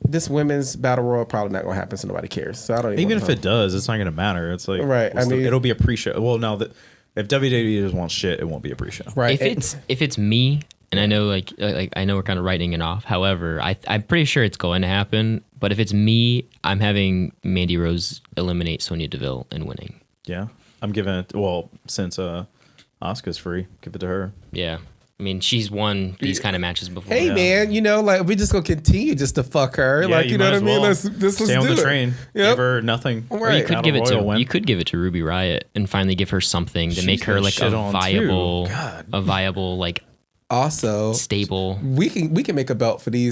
this women's battle royal probably not gonna happen, so nobody cares. So I don't Even wanna if it does, it's not gonna matter. It's like Right, I mean- it'll be a pre-show. Well, no, that if WWE doesn't want shit, it won't be a pre-show. right. If it's me, and I know like I know we're kind of writing it off. However, I'm pretty sure it's going to happen. But if it's me, I'm having Mandy Rose eliminate Sonya Deville and winning. Yeah, I'm giving it. Well, since Asuka's free, give it to her. Yeah. I mean, she's won these kind of matches before. Hey man, like we just gonna continue just to fuck her, Yeah, like you know might what I as mean? well. Let's Stay on do the it. train. Yep. Give her nothing. Right. Or you could Battle give it to Royal win. you could give it to Ruby Riott and finally give her something to She's make her been like shit on, too. God. a viable like Also, stable. we can make a belt for the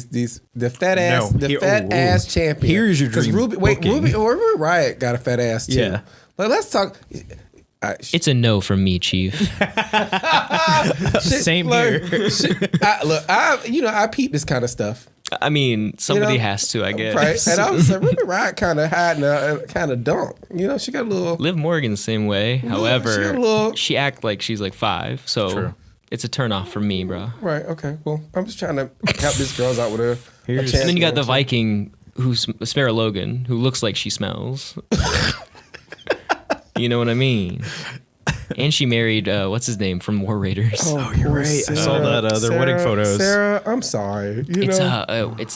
fat ass Here- ass champion. Here's your 'Cause dream Ruby booking. Ruby Riott got a fat ass too. Yeah. Like let's talk. It's a no from me, Chief. Same Like, here. I peep this kind of stuff, I mean, somebody You know, has to, I guess. right? And I was like, Ruby Riott kind of hiding a kind of dump. She got a little. Liv Morgan's same way. she got a However, little- she act like she's like 5, so True. it's a turn off for me, bro. Right. Okay. Well, I'm just trying to help these girls out with a Here's- chance. And then you got the Viking, who's Sarah Logan, who looks like she smells. You know what I mean? And she married what's his name from War Raiders. Oh, you're right. I saw that their wedding photos. Sarah, I'm sorry. It's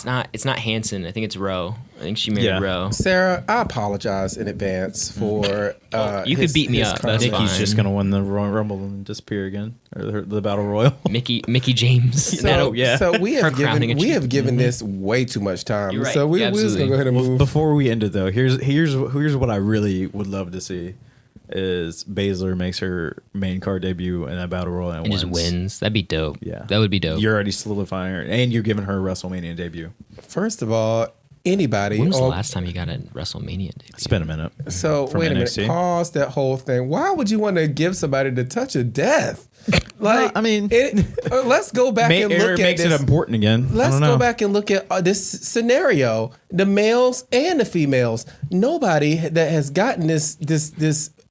not Hanson. I think it's Rowe. I think she married Yeah. Rowe. Sarah, I apologize in advance for. You could beat me up, that's comment. fine. Nikki's just gonna win the Royal Rumble and disappear again, or the Battle Royal. Mickey James. So, yeah. so we have crowning given achievement. this way too much time. You're right. So we're just gonna Absolutely. go ahead and move. Before we end it though, here's what I really would love to see is Baszler makes her main card debut in a Battle Royal and And just wins. That'd be dope. Yeah, That would be dope. You're already solidifying her, and you're giving her a WrestleMania debut. First of all, anybody. When was the on- last time you got a WrestleMania debut? It's been a minute. So From wait a NXT. minute. Pause that whole thing. Why would you want to give somebody the touch of death? Like, I mean- let's go back and look at makes this. it important again. I Let's don't go know. back and look at this scenario. The males and the females. Nobody that has gotten this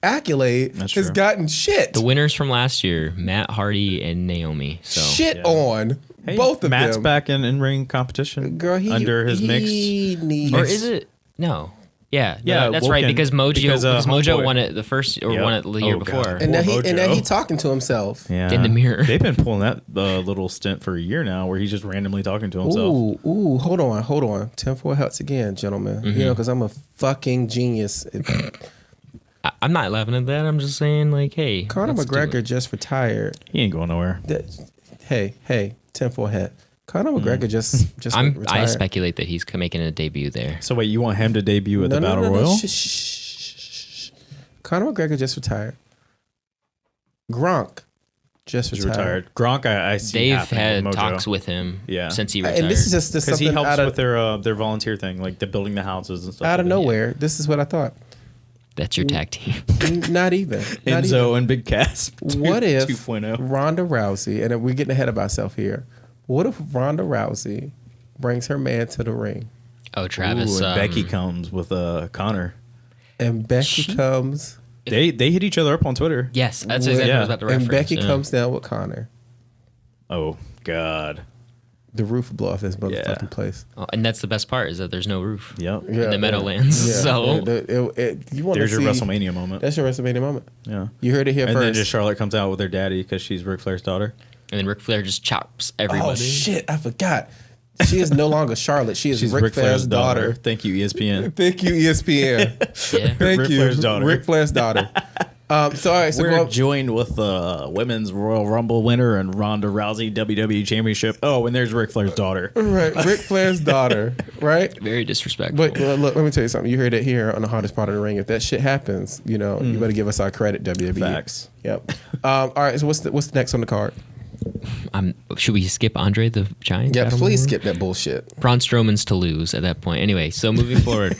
accolade That's has true. gotten shit. The winners from last year, Matt Hardy and Naomi. So Shit Yeah. on Hey, both of Matt's them. back in ring competition. Girl, under his mix. needs, or is it no? Yeah, Yeah, that's right. Woken. Because Mojo Homeboy- won it the first, or Yep. won it the year Oh, before. God. And now Poor Mojo. he talking to himself. Yeah. In the mirror. They've been pulling that little stint for a year now where he's just randomly talking to himself. Ooh, hold on. 10-4 helps again, gentlemen. You know, because I'm a fucking genius. I'm not laughing at that. I'm just saying, like, hey, Conor let's do McGregor it. just retired. He ain't going nowhere. Hey, 10-4 head. Conor McGregor just I retired. speculate that he's making a debut there. So wait, you want him to debut at the Battle Royal? Shh. Conor McGregor just retired. Gronk just He's retired. retired. Gronk, I see. They've happening had with Mojo. talks with him Yeah. since he retired. And this is just Because something he helps out of, with their volunteer thing, like the building the houses and stuff. out of nowhere. This is what I thought. That's your tag team. Not even. Not Enzo even. and Big Cass. What if 2.0. Ronda Rousey, and we're getting ahead of ourselves here. What if Ronda Rousey brings her man to the ring, Oh, Travis. Ooh, and Becky comes with Connor. and Becky comes, They hit each other up on Twitter. Yes, that's exactly what I was about to reference. and Becky yeah. comes down with Connor? Oh God. The roof will blow off this motherfucking place. Oh, and that's the best part is that there's no roof Yep. Yeah, in the Meadowlands. yeah. So You want to There's see your WrestleMania moment. That's your WrestleMania moment. Yeah. You heard it here And first. then just Charlotte comes out with her daddy because she's Ric Flair's daughter. and then Ric Flair just chops everybody. Oh shit! I forgot. She is no longer Charlotte. She is She's Ric Flair's daughter. Thank you, ESPN. Thank you, ESPN. Yeah. Thank Ric you, Flair's daughter. Ric Flair's daughter. So all right, so We're joined with the Women's Royal Rumble winner and Ronda Rousey WWE Championship. Oh, and there's Ric Flair's daughter. right, Ric Flair's daughter, right? Very disrespectful. But look, let me tell you something. You heard it here on the hottest part of the ring. If that shit happens, you know, you better give us our credit, WWE. Facts. Yep. All right. So what's the next on the card? Should we skip Andre the Giant? Yeah, Battle please Royal? skip that bullshit. Braun Strowman's to lose at that point. Anyway, so moving forward,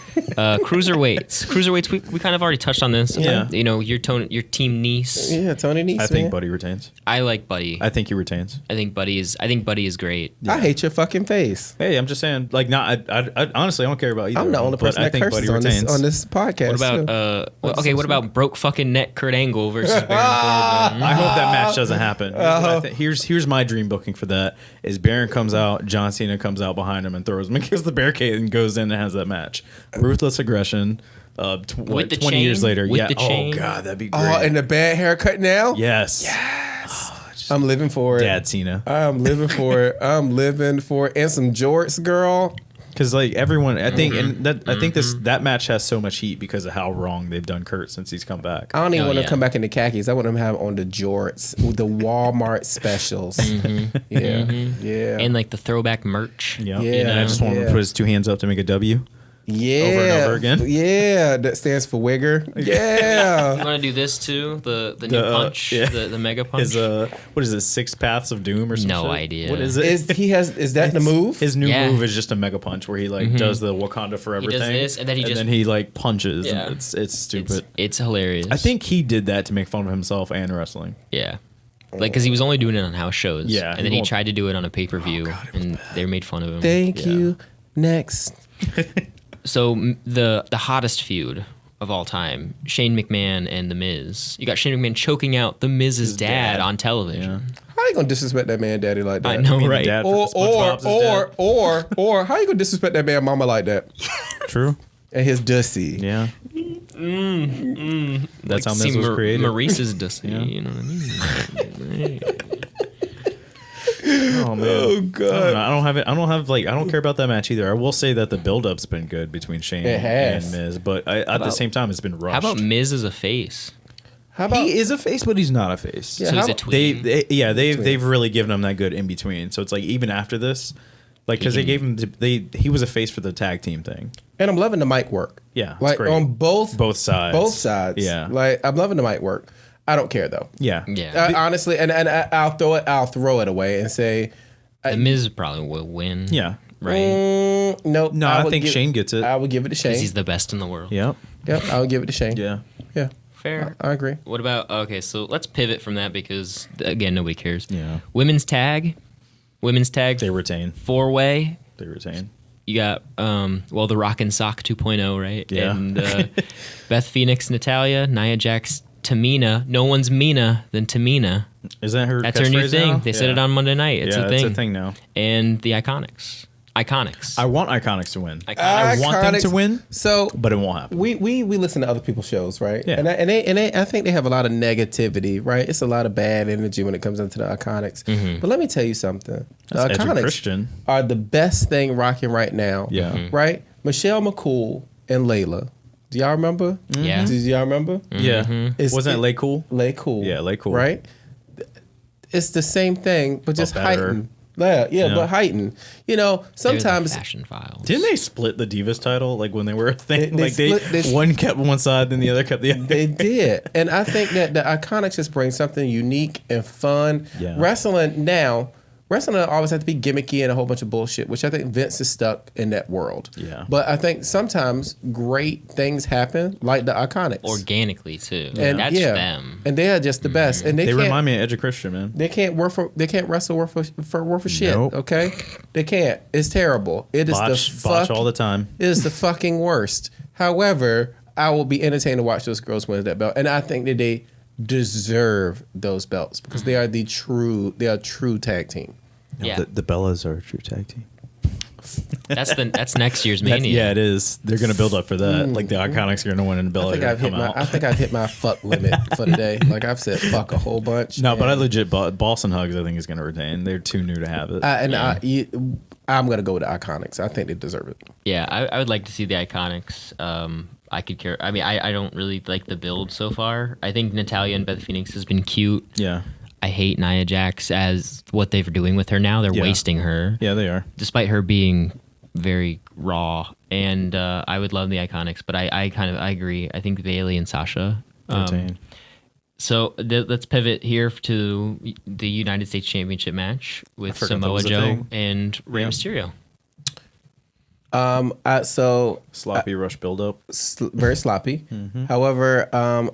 cruiserweights. We kind of already touched on this. Yeah. You know, your team niece. Yeah, Tony Nese. I think man. Buddy retains. I like Buddy. I think he retains. I think Buddy is great. I hate your fucking face. Hey, I'm just saying, like, not. I honestly, I don't care about either. I'm the of them, only but person I that think curses Buddy on retains. this podcast. What about too. what about broke fucking neck Kurt Angle versus Baron Corbin? I hope that match doesn't happen. Here's my dream booking for that: is Baron comes out, John Cena comes out behind him and throws him against the barricade and goes in and has that match. Ruthless aggression. With the 20 chain? years later, With yeah. the chain? Oh God, that'd be great. Oh, and the bad haircut now? yes. I'm living for it. Dad Cena. I'm living for it. I'm living for it. And some jorts, girl. Because like everyone, I think, and that I think that match has so much heat because of how wrong they've done Kurt since he's come back. I don't even Oh, want to yeah. come back in the khakis. I want him to have on the jorts, the Walmart specials. Yeah. And like the throwback merch. Yeah, Yeah, And I just want him to yeah. put his two hands up to make a W. Yeah. Over and over again. Yeah. That stands for Wigger. You Yeah. want to do this too? The new punch, yeah. the mega punch. His what is it? 6 Paths of Doom or something? No idea. What is it? Is that the move? His new Yeah. move is just a mega punch where he like does the Wakanda Forever He does thing. this, and then he like punches. Yeah. And it's stupid. It's hilarious. I think he did that to make fun of himself and wrestling. Yeah. Like, because he was only doing it on house shows. Yeah, And he then he won't- tried to do it on a pay per view, and they made fun of him. Thank you. Next. So the hottest feud of all time, Shane McMahon and The Miz. You got Shane McMahon choking out The Miz's dad on television. How you gonna disrespect that man daddy like that? I know, mean, the right? dad- Or SpongeBob's his dad. or how you gonna disrespect that man mama like that? True. And his dussy. Yeah. That's how Miz was created. Maurice's Dusty, you know what I mean? Oh man. Oh God. I don't care about that match either. I will say that the build-up's been good between Shane It has. and Miz, but at the same time, it's been rushed. How about Miz as a face? How about he is a face, but he's not a face. Yeah, So he's how- a tween. They've really given him that good in between. So it's like even after this, like because they gave him he was a face for the tag team thing. and I'm loving the mic work. Yeah, it's Like great. on both sides. Both sides. Yeah. Like I'm loving the mic work. I don't care though. Yeah, Yeah. Honestly, and I'll throw it away and say The Miz probably will win. yeah. Right? nope. No, I would think Shane gets it. I would give it to Shane. Because he's the best in the world. Yep. Yep, I would give it to Shane. Yeah. Yeah. Fair. I agree. What about, okay, so let's pivot from that because, again, nobody cares. Yeah. Women's tag, They retain. 4-way. They retain. You got, the Rock and Sock 2.0, right? Yeah. And Beth Phoenix, Natalia, Nia Jax, Tamina. No one's meaner than Tamina. Is that her? That's her new catchphrase thing. now? They said it on Monday night. It's a thing. It's a thing now. And the Iconics. Iconics. I want Iconics to win. Iconics. I want them to Iconics. win, So but it won't happen. we listen to other people's shows, right? Yeah. And I think they have a lot of negativity, right? It's a lot of bad energy when it comes into the Iconics. But let me tell you something. The That's edgy Iconics Christian. are the best thing rocking right now. Yeah. Right? Michelle McCool and Layla. Do y'all remember? Yeah. Do y'all remember? Yeah. Wasn't it Lay Cool? Lay Cool. Yeah, Lay Cool. Right? It's the same thing, but just better. heightened. Yeah, but heightened. You know, They're the sometimes fashion files. Didn't they split the Divas title like when they were a thing? They One kept one side, then the other kept the other. they did. And I think that the Iconics just bring something unique and fun. Yeah. Wrestling always has to be gimmicky and a whole bunch of bullshit, which I think Vince is stuck in that world. Yeah. But I think sometimes great things happen, like the Iconics. Organically too. And That's them. And they are just the best. And They can't, remind me of Edge of Christian, man. They can't wrestle worth for shit. Nope. Okay, they can't. It's terrible. It is Botch all the time. It is the fucking worst. However, I will be entertained to watch those girls win that belt, and I think that they deserve those belts because they are a true tag team. Yeah. The Bellas are a true tag team. That's next year's Mania. Yeah, it is. They're going to build up for that. Like the Iconics are going to win and the Bellas are going to come out. I think I've hit my fuck limit for the day. Like I've said fuck a whole bunch. No, but I legit Boston Hugs I think is going to retain. They're too new to have it. I'm gonna go with the Iconics. I think they deserve it. Yeah, I would like to see the Iconics. I could care. I mean, I don't really like the build so far. I think Natalya and Beth Phoenix has been cute. Yeah. I hate Nia Jax as what they're doing with her now. They're wasting her. Yeah, they are. Despite her being very raw. And I would love the Iconics, but I agree. I think Bayley and Sasha. Retain. So let's pivot here to the United States Championship match with forgot that Samoa was a Joe thing. and Rey Mysterio. Sloppy rush buildup. Very sloppy. However,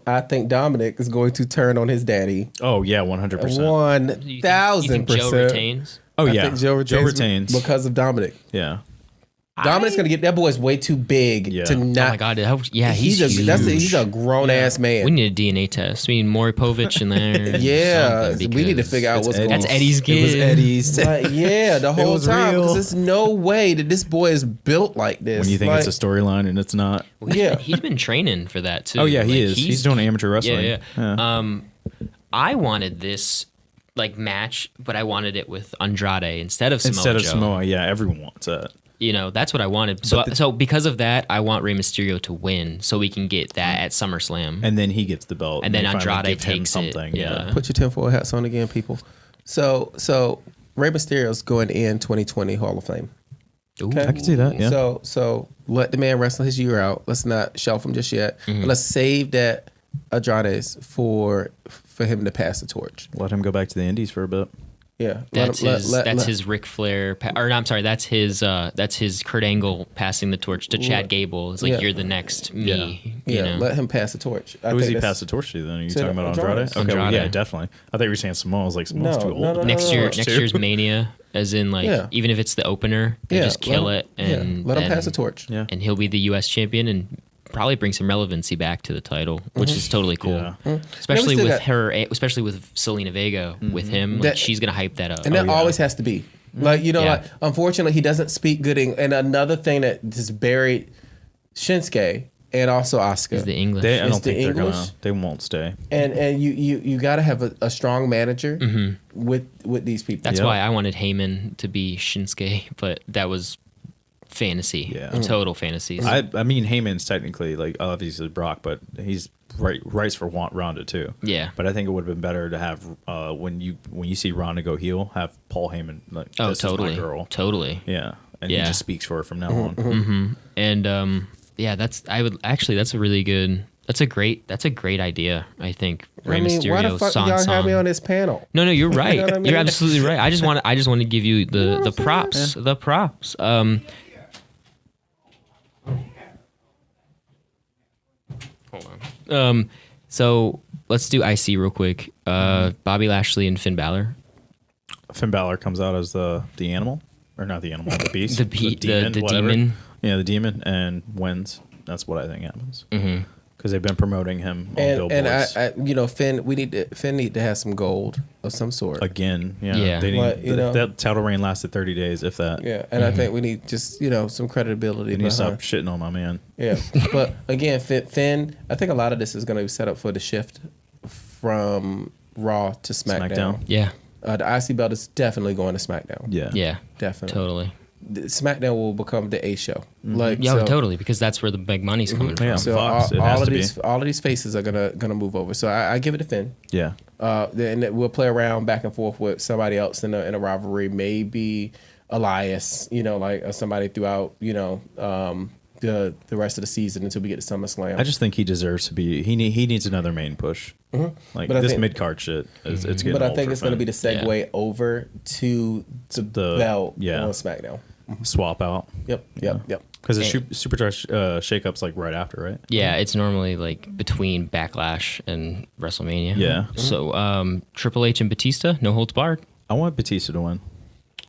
I think Dominic is going to turn on his daddy. Oh yeah, 100%. You think Joe 1,000%. retains? Oh I yeah, think Joe retains because of Dominic. Yeah. Dominic's gonna get that boy's way too big Yeah. to Oh not. my God! He's He's a grown ass man. We need a DNA test. We need Maury Povich in there. Yeah, something, we need to because figure out what's going on. That's Eddie's kid. It was Eddie's. Like, yeah, the whole was time real. because there's no way that this boy is built like this. When you think like, it's a storyline and it's not. yeah. He's been training for that too. Oh yeah, he Like, is. He's doing amateur wrestling. Yeah. I wanted this match, but I wanted it with Andrade instead of Samoa Joe. Samoa, yeah, everyone wants that. You know, that's what I wanted. So because of that, I want Rey Mysterio to win so we can get that at SummerSlam. And then he gets the belt. And then they finally Andrade give him takes it. something. Yeah. Put your tinfoil hats on again, people. So Rey Mysterio's going in 2020 Hall of Fame. Ooh. Okay? I can see that. Yeah. So let the man wrestle his year out. Let's not shelf him just yet. But let's save that Andrade's for him to pass the torch. Let him go back to the Indies for a bit. Yeah, That's his Ric Flair, that's his Kurt Angle passing the torch to Chad Gable. It's like, Yeah. you're the next me. Yeah, You know? let him pass the torch. Who does he pass the torch to then? Are you To talking about Andrade. Andrade? Okay, well, Andrade. yeah, definitely. I thought you were saying Samoa. I was like, Samoa's No, too old. no, next Too. year's Mania, as in even if it's the opener, they just kill it and let him pass the torch. Yeah. and he'll be the U.S. champion and probably bring some relevancy back to the title, which is totally cool. Yeah. Especially still with got- her, especially with Selena Vega with him. Like, That- she's gonna hype that up. And that always has to be. Like, Yeah. like, unfortunately, he doesn't speak good English. And another thing that just buried Shinsuke and also Asuka. is the English. I It's don't the think they're English. gonna. They won't stay. And you got to have a strong manager with these people. That's Yep. why I wanted Heyman to be Shinsuke, but that was fantasy. Yeah. Total fantasy. I mean, Heyman's technically like obviously Brock, but he's rights for Ronda too. Yeah. But I think it would have been better to have when you see Ronda go heel, have Paul Heyman like, Oh, this totally. is my girl. Totally. Yeah, and he Yeah. just speaks for her from now on. And that's a really good. That's a great idea. I think Rey Mysterio, why the fuck do y'all have me on this panel? No, you're right. know what I mean? You're absolutely right. I just want to give you the props. The props. Hold on. So let's do IC real quick. Bobby Lashley and Finn Balor. Finn Balor comes out as the animal, or not the animal, the beast, The demon, the whatever. demon. Yeah, the demon, and wins. That's what I think happens. because they've been promoting him on And billboards. Finn need to have some gold of some sort. Again, Yeah. They But, need, that title reign lasted 30 days, if that. Yeah, and I think we need just some credibility. They need to stop behind. shitting on my man. Yeah, but again, Finn. I think a lot of this is going to be set up for the shift from Raw to SmackDown. Yeah. The IC belt is definitely going to SmackDown. Yeah. Yeah. Definitely. Totally. SmackDown will become the A show. Like Yeah, so, totally, because that's where the big money's coming from. Yeah. So Fox, it has all to of these faces are gonna move over. So I give it to Finn. Yeah. Then we'll play around back and forth with somebody else in a rivalry. Maybe Elias, or somebody throughout, the rest of the season until we get to SummerSlam. I just think he deserves to be. He needs another main push. Like But I this think- mid card shit. It's getting. but I old think for it's going to be Finn. the segue over to the belt on SmackDown. swap out. Yep. Because the Supercharged shakeups like right after, right? Yeah, it's normally like between Backlash and WrestleMania. Yeah. So Triple H and Batista, no holds barred. I want Batista to win.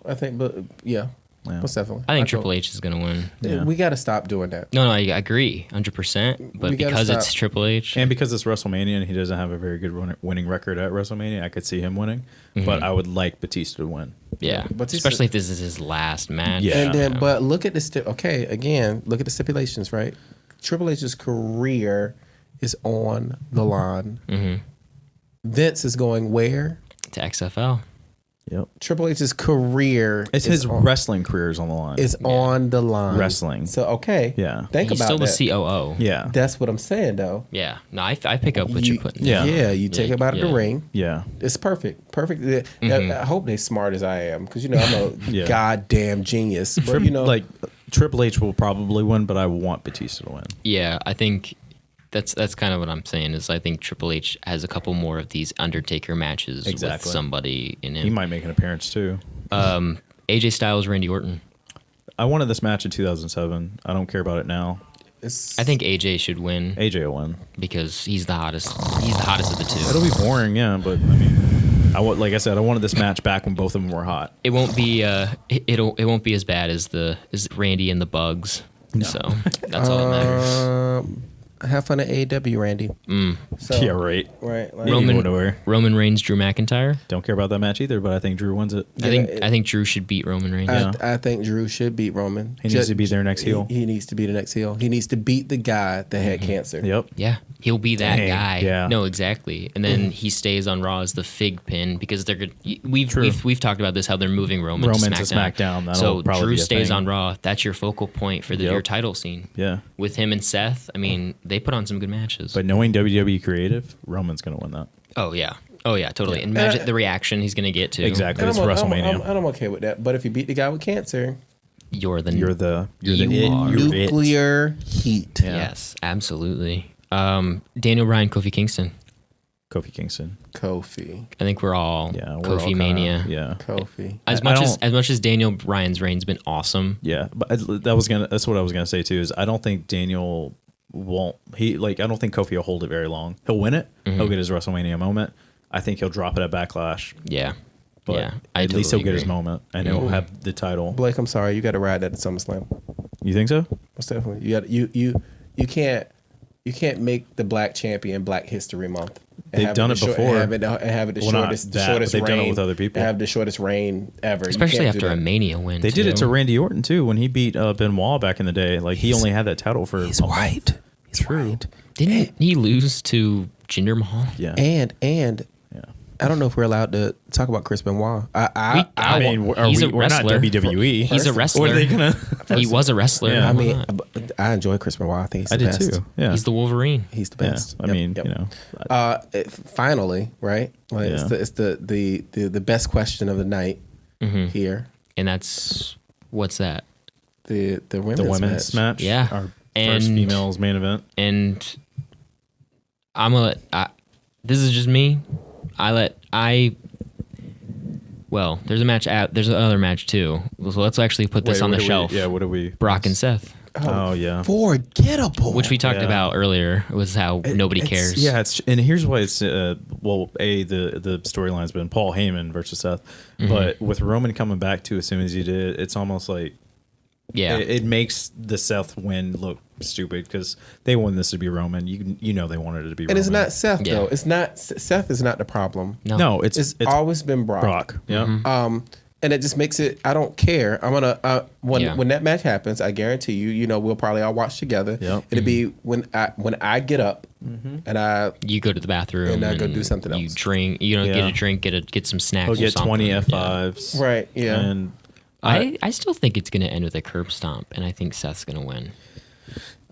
I think, but yeah. Most definitely. I think Triple H is going to win. Yeah. We got to stop doing that. No, I agree 100%. But We gotta because it's stop. Triple H, And because it's WrestleMania and he doesn't have a very good winning record at WrestleMania, I could see him winning. But I would like Batista to win. yeah, Batista- especially if this is his last match. Yeah. And then, but look at the look at the stipulations, right? Triple H's career is on the line. Vince is going where? To XFL. Yep. Triple H's career It's is his on, wrestling career is on the line. is on the line. Wrestling. So Yeah. think He's about still that. the COO. Yeah. That's what I'm saying, though. Yeah. No, I pick up what you're putting. Yeah. You take him out of the Yeah. ring. Yeah. It's perfect. I hope they're smart as I am, because I'm a Yeah. goddamn genius. But Like Triple H will probably win, but I want Batista to win. Yeah, I think that's kind of what I'm saying. Is I think Triple H has a couple more of these Undertaker matches with Exactly. somebody in him. He might make an appearance too. AJ Styles, Randy Orton. I wanted this match in 2007. I don't care about it now. I think AJ should win AJ will win. because he's the hottest. He's the hottest of the two. It'll be boring, yeah, but I mean, like I said, I wanted this match back when both of them were hot. It won't be. It won't be as bad as Randy and the Bugs. So that's all that matters. have fun at AEW, Randy. So, Yeah, right. Right. Like, Yeah. Roman Roman Reigns, Drew McIntyre. Don't care about that match either, but I think Drew wins it. I think Drew should beat Roman Reigns. I think Drew should beat Roman. He needs to be their next heel. He needs to be the next heel. He needs to beat the guy that had cancer. Yep. Yeah, he'll be that Dang, guy. yeah. No, exactly. And then he stays on Raw as the fig pin because they're good. We've talked about this how they're moving Roman to SmackDown. That'll So probably Drew be a stays thing. on Raw. That's your focal point for your title scene. Yeah. With him and Seth, I mean, they put on some good matches. But knowing WWE creative, Roman's going to win that. Oh yeah, totally. And imagine the reaction he's gonna get to. Exactly. And It's I'm WrestleMania. okay with that. But if you beat the guy with cancer, You're the You're the You it. are. You're it. nuclear heat. Yeah. Yes, absolutely. Daniel Bryan, Kofi Kingston. Kofi Kingston. Kofi. I think we're all Yeah. we're Kofi all kinda- mania. Yeah. Kofi. As much as Daniel Bryan's reign's been awesome. Yeah, but that's what I was gonna say too. Is I don't think Daniel won't. I don't think Kofi will hold it very long. He'll win it. He'll get his WrestleMania moment. I think he'll drop it at Backlash. Yeah. But yeah. at least he'll totally get his agree. moment, and he'll have the title. Blake, I'm sorry. You got to ride that at SummerSlam. You think so? Most definitely. You can't make the black champion Black History Month. And They've have done the it short- before. And have it the Well, not shortest, the that, but shortest they've reign. done it with other people. Have the shortest reign ever. You Especially can't do after a that. Mania win. They did it to too. Randy Orton too when he beat Benoit back in the day. Like he only had that title for. He's white. He's True. white. Didn't he lose to Jinder Mahal? Yeah. And Yeah. I don't know if we're allowed to talk about Chris Benoit. I mean, he's a we're not wrestler. WWE. He's a wrestler. What are they gonna? He was a wrestler. Yeah. I Why mean, not? I enjoy Chris Benoit. I think he's I the did best. too. Yeah. He's the Wolverine. He's the Yeah. best. I Yep, mean, yep. you know. Finally, right? Like Yeah. it's the best question of the night here. And that's what's that? The women's, The women's match. Yeah. Our And- first females main event. And this is just me. Well, there's a match out. There's another match too. So let's actually put this Wait, on what the do we- shelf. Yeah. What do we? Brock and Seth, Oh yeah. Forgettable. which we talked Yeah. about earlier, was how nobody cares. Yeah, and here's why it's the storyline's been Paul Heyman versus Seth, but with Roman coming back too as soon as he did, it's almost like Yeah. It makes the Seth win look stupid because they wanted this to be Roman. You know they wanted it to be Roman. And it's not Seth Yeah. though. It's not Seth is not the problem. No, it's always been Brock. Brock. Yeah. And it just makes it. I don't care. I'm gonna when that match happens. I guarantee you. We'll probably all watch together. Yep. It'll be when I get up and you go to the bathroom and I go do something you else. drink. You know, get a drink, get some snacks. He'll or get something. 20 Yeah. F5s. Right. Yeah. And I still think it's going to end with a curb stomp, and I think Seth's going to win.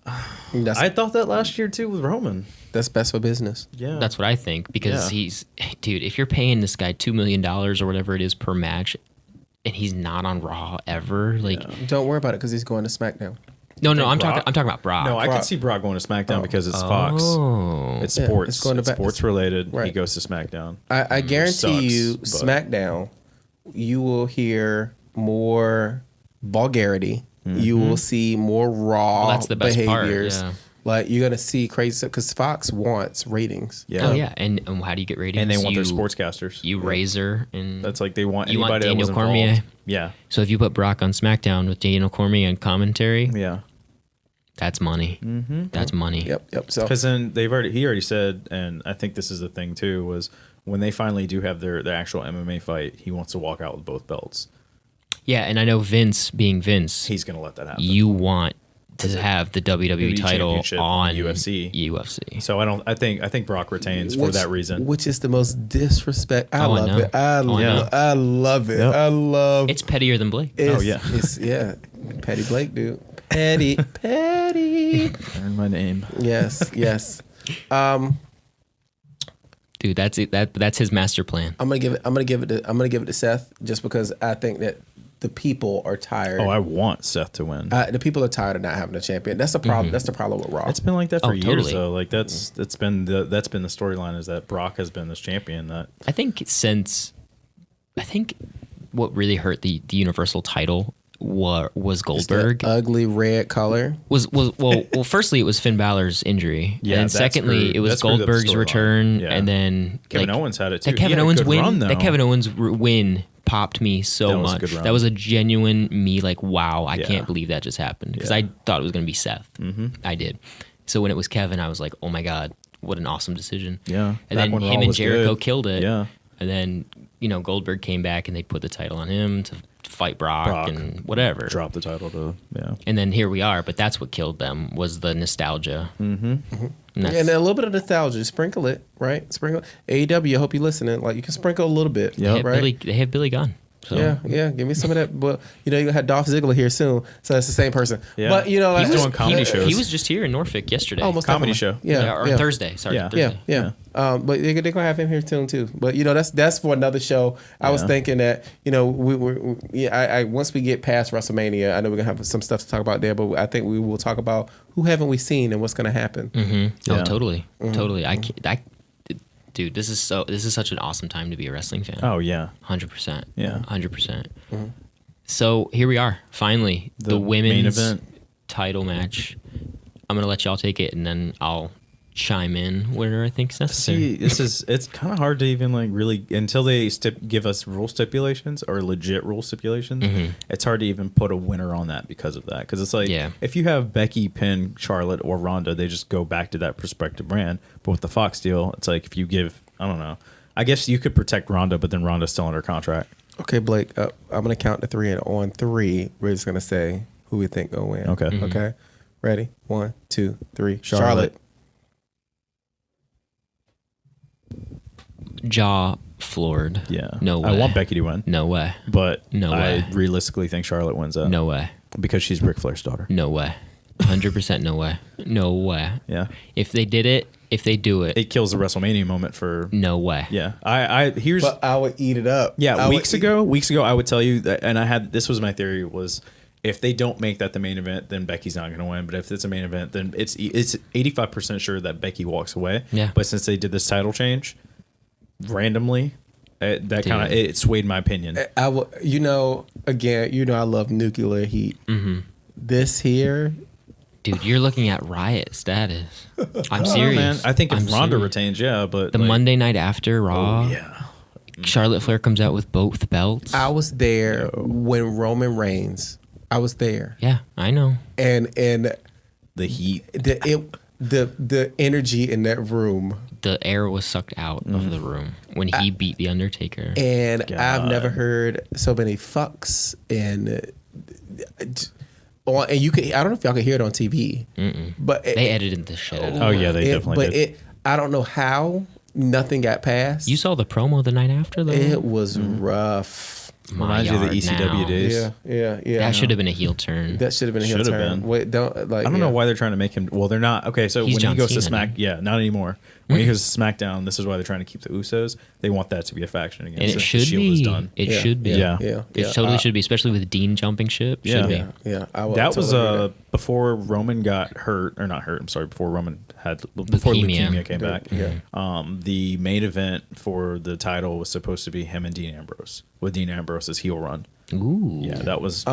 I thought that last year too with Roman. That's best for business. Yeah. That's what I think because dude, if you're paying this guy $2 million or whatever it is per match, and he's not on Raw ever, like Don't worry about it because he's going to SmackDown. no, I'm Brock? talking about Brock. No, I Brock. can see Brock going to SmackDown because it's Fox. Oh, It's Yeah, sports. it's going to It's back- sports related. Right. He goes to SmackDown. I guarantee sucks, you, but- SmackDown, you will hear more vulgarity. You will see more raw Well, that's the best part, behaviors. yeah. Like you're gonna see crazy stuff because Fox wants ratings. Yeah. oh yeah, and how do you get ratings? And they want their You- sportscasters. You Razor and That's like they want You want anybody that was Daniel involved. Cormier? Yeah. so if you put Brock on SmackDown with Daniel Cormier and commentary, Yeah. that's money. Mm-hmm. That's money. Yep. So Because then he already said, and I think this is the thing too, was when they finally do have their actual MMA fight, he wants to walk out with both belts. Yeah, and I know Vince being Vince, He's gonna let that happen. you want to have the WWE title Championship on UFC. UFC. So I think Brock retains for that reason. which is the most disrespect. I Oh, I love know. it. I love it. Yep. I love It's pettier than Blake. Oh, yeah. It's Petty Blake, dude. Petty. Earn my name. Yes. Dude, that's it. That's his master plan. I'm gonna give it to Seth just because I think that the people are tired. Oh, I want Seth to win. The people are tired of not having a champion. That's the problem. That's the problem with Raw. It's been like that for Oh, years totally. though. Like that's been the storyline is that Brock has been this champion that I think what really hurt the Universal title was It's that Goldberg. ugly red color. Well, firstly it was Finn Balor's injury, Yeah, and then that secondly screwed- it was that screwed up the Goldberg's storyline. return, Yeah. and then Kevin like, Owens had it too. That He Kevin had a Owens good win. run, though. That Kevin Owens win popped me so That was a much. good run. That was a genuine me like, wow, I Yeah. can't believe that just happened because Yeah. I thought it was gonna be Seth. Mm-hmm. I did. So when it was Kevin, I was like, oh my god, what an awesome decision. Yeah. And Back then when Raw him and was Jericho good. killed it. Yeah. And then Goldberg came back and they put the title on him to fight Brock and whatever. Drop the title to And then here we are, but that's what killed them was the nostalgia. Mm-hmm. And a little bit of nostalgia. Sprinkle it, right? Sprinkle AEW. I hope you're listening. Like you can sprinkle a little bit. They have Right. They have Billy Gunn. So. Yeah. Give me some of that. But you're gonna have Dolph Ziggler here soon, so that's the same person. Yeah. But like, He's doing comedy shows. He was just here in Norfolk yesterday. almost Comedy definitely. show. Yeah. Or Thursday. Sorry, Yeah. Thursday. Yeah. But they're gonna have him here soon too. But that's for another show. I was thinking that I once we get past WrestleMania, I know we're gonna have some stuff to talk about there. But I think we will talk about who haven't we seen and what's gonna happen. Mm-hmm. Yeah. Oh, totally. Dude, this is such an awesome time to be a wrestling fan. Oh yeah. 100%. Yeah. 100%. So here we are, finally, the women's main event. title match. I'm gonna let y'all take it, and then I'll chime in where I think it's necessary. See, it's kind of hard to even like really until they give us rule stipulations or legit rule stipulations. Mm-hmm. It's hard to even put a winner on that because of that. Because it's like if you have Becky, Penn, Charlotte, or Ronda, they just go back to that prospective brand. But with the Fox deal, it's like if you give, I don't know. I guess you could protect Ronda, but then Ronda's still under contract. Okay, Blake. I'm gonna count to three, and on three, we're just gonna say who we think gonna win. Okay. Mm-hmm. Okay. Ready? 1, 2, 3. Charlotte. Jaw floored. Yeah. No way. I want Becky to win. No way. But No I way. realistically think Charlotte wins that. No way. Because she's Ric Flair's daughter. No way. 100% no way. No way. Yeah. If they do it, It kills the WrestleMania moment for. no way. Yeah. I here's. But I would eat it up. Yeah, I weeks would ago, I would tell you that, and this was my theory was if they don't make that the main event, then Becky's not going to win. But if it's a main event, then it's 85% sure that Becky walks away. Yeah. But since they did this title change randomly, that kind of it swayed my opinion. I would. Again, I love nuclear heat. Mm-hmm. This here. Dude, you're looking at riot status. I'm I don't know, serious. man. I think if I'm Ronda serious. retains, yeah, but The Monday night after Raw, yeah, Charlotte Flair comes out with both belts. I was there when Roman Reigns I was there, Yeah, I know. and The heat. the energy in that room, The air was sucked out of the room when he beat the Undertaker. and God. I've never heard so many fucks and you could, I don't know if y'all can hear it on TV, but They edited the shit out of it. Oh yeah, they definitely did. I don't know how nothing got passed. You saw the promo the night after, though? It was rough. My Reminds you of the yard ECW now. days. Yeah. That should have been a heel turn. That should have been a heel Should have turn. been. Wait, don't like. I don't know why they're trying to make him. Well, they're not. Okay, so He's when John he goes to Cena, Smack, not anymore. When he goes to SmackDown, this is why they're trying to keep the Usos. They want that to be a faction again. And it since should the Shield be. is done. It Yeah, should be. Yeah. It totally should be, especially with Dean jumping ship. Yeah. Should be. Yeah. That was totally agree. before Roman got hurt, or not hurt. I'm sorry, before Roman had before leukemia came back. Yeah. The main event for the title was supposed to be him and Dean Ambrose, with Dean Ambrose's heel run. Ooh. Yeah, that was.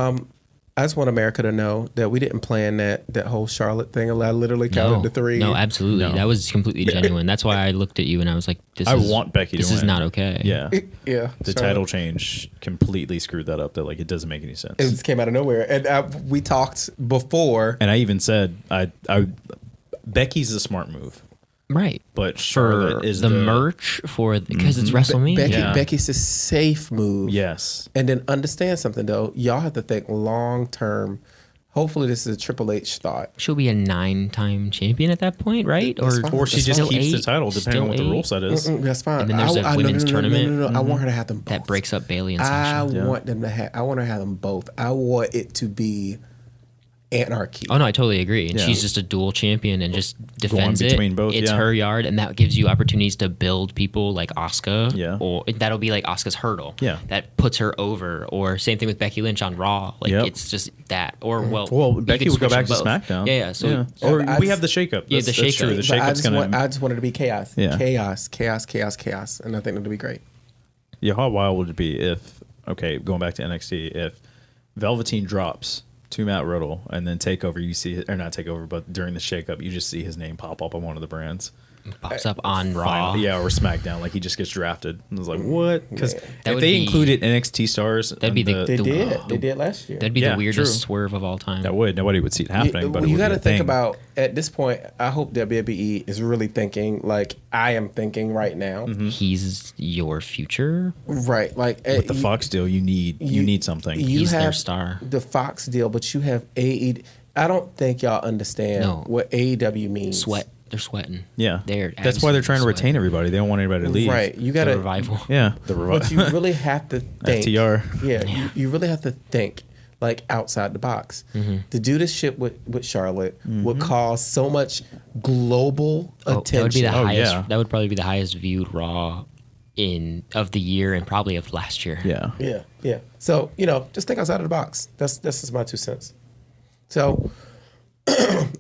I just want America to know that we didn't plan that whole Charlotte thing. I literally counted to 3. No, absolutely. No. That was completely genuine. That's why I looked at you and I was like, "This I is want Becky to This is win. not okay." Yeah. Yeah. The title change completely screwed that up. That like it doesn't make any sense. It just came out of nowhere, and we talked before. And I even said, Becky's a smart move, Right. but For Charlotte is the merch because it's WrestleMania. Yeah. Becky's a safe move. Yes. And then understand something though. Y'all have to think long term. Hopefully, this is a Triple H thought. She'll be a 9-time champion at that point, right? That's fine. Or she just Still keeps the 8? title, depending Still on what the 8? rule set is. That's fine. And then there's a women's tournament. No. I want her to have them both. That breaks up Bailey and I Sasha. want them to have. I want her to have them both. I want it to be anarchy. Oh no, I totally agree. And Yeah. she's just a dual champion and just defends between it. both, It's yeah. her yard, and that gives you opportunities to build people like Asuka. Yeah. Or that'll be like Asuka's hurdle. Yeah. That puts her over. Or same thing with Becky Lynch on Raw. Like Yep. it's just that. Or well, you Becky could would go switch back to them both. SmackDown. Yeah. So or I we just- have the shakeup. Yeah, That's the true. shakeup. The But shakeup's gonna. I just want it to be chaos. Yeah. Chaos, and I think it'll be great. Yeah, how wild would it be if, going back to NXT, if Velveteen drops to Matt Riddle and then Takeover, you see, or not Takeover, but during the shakeup, you just see his name pop up on one of the brands. pops up on Raw. Finally, yeah, or SmackDown, like he just gets drafted. I was like, what? Because That if would they be- included NXT stars, That'd be on They The- did. They did last year. That'd be Yeah, the weirdest true. swerve of all time. nobody would see it happening. But it you would got be to a think thing. about at this point. I hope WWE is really thinking like I am thinking right now. He's your future. Right, like with the Fox deal, you need something. You He's have their star. The Fox deal, but you have AEW. I don't think y'all understand No. what AEW means. Sweat. They're sweating. Yeah, They're that's why they're trying to absolutely retain everybody. They don't want anybody to leave. Right, you The gotta. revival. Yeah, the But you really have to think. FTR. Yeah, you really have to think like outside the box. To do this shit with Charlotte would cause so much global Oh, attention. that would be the highest. yeah. That would probably be the highest viewed Raw of the year and probably of last year. Yeah. Yeah. So just think outside of the box. That's just my 2 cents. So,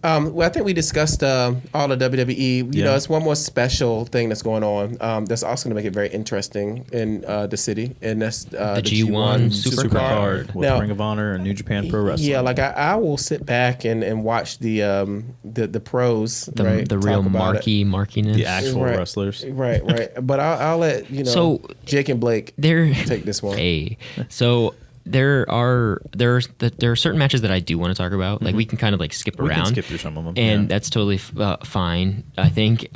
well, I think we discussed all the WWE. You know, it's one more special thing that's going on. That's also going to make it very interesting in the city, and that's the G1 Supercard with Now- Ring of Honor and New Japan Pro Wrestling. Yeah, like I will sit back and watch the pros, right? The real talk about it. markiness. the actual Right. wrestlers. Right. But I'll let So, Jake and Blake There. take this one. Hey, so there are certain matches that I do want to talk about. Like we can kind of like skip We around. can skip through some of them. and yeah. that's totally fine. I think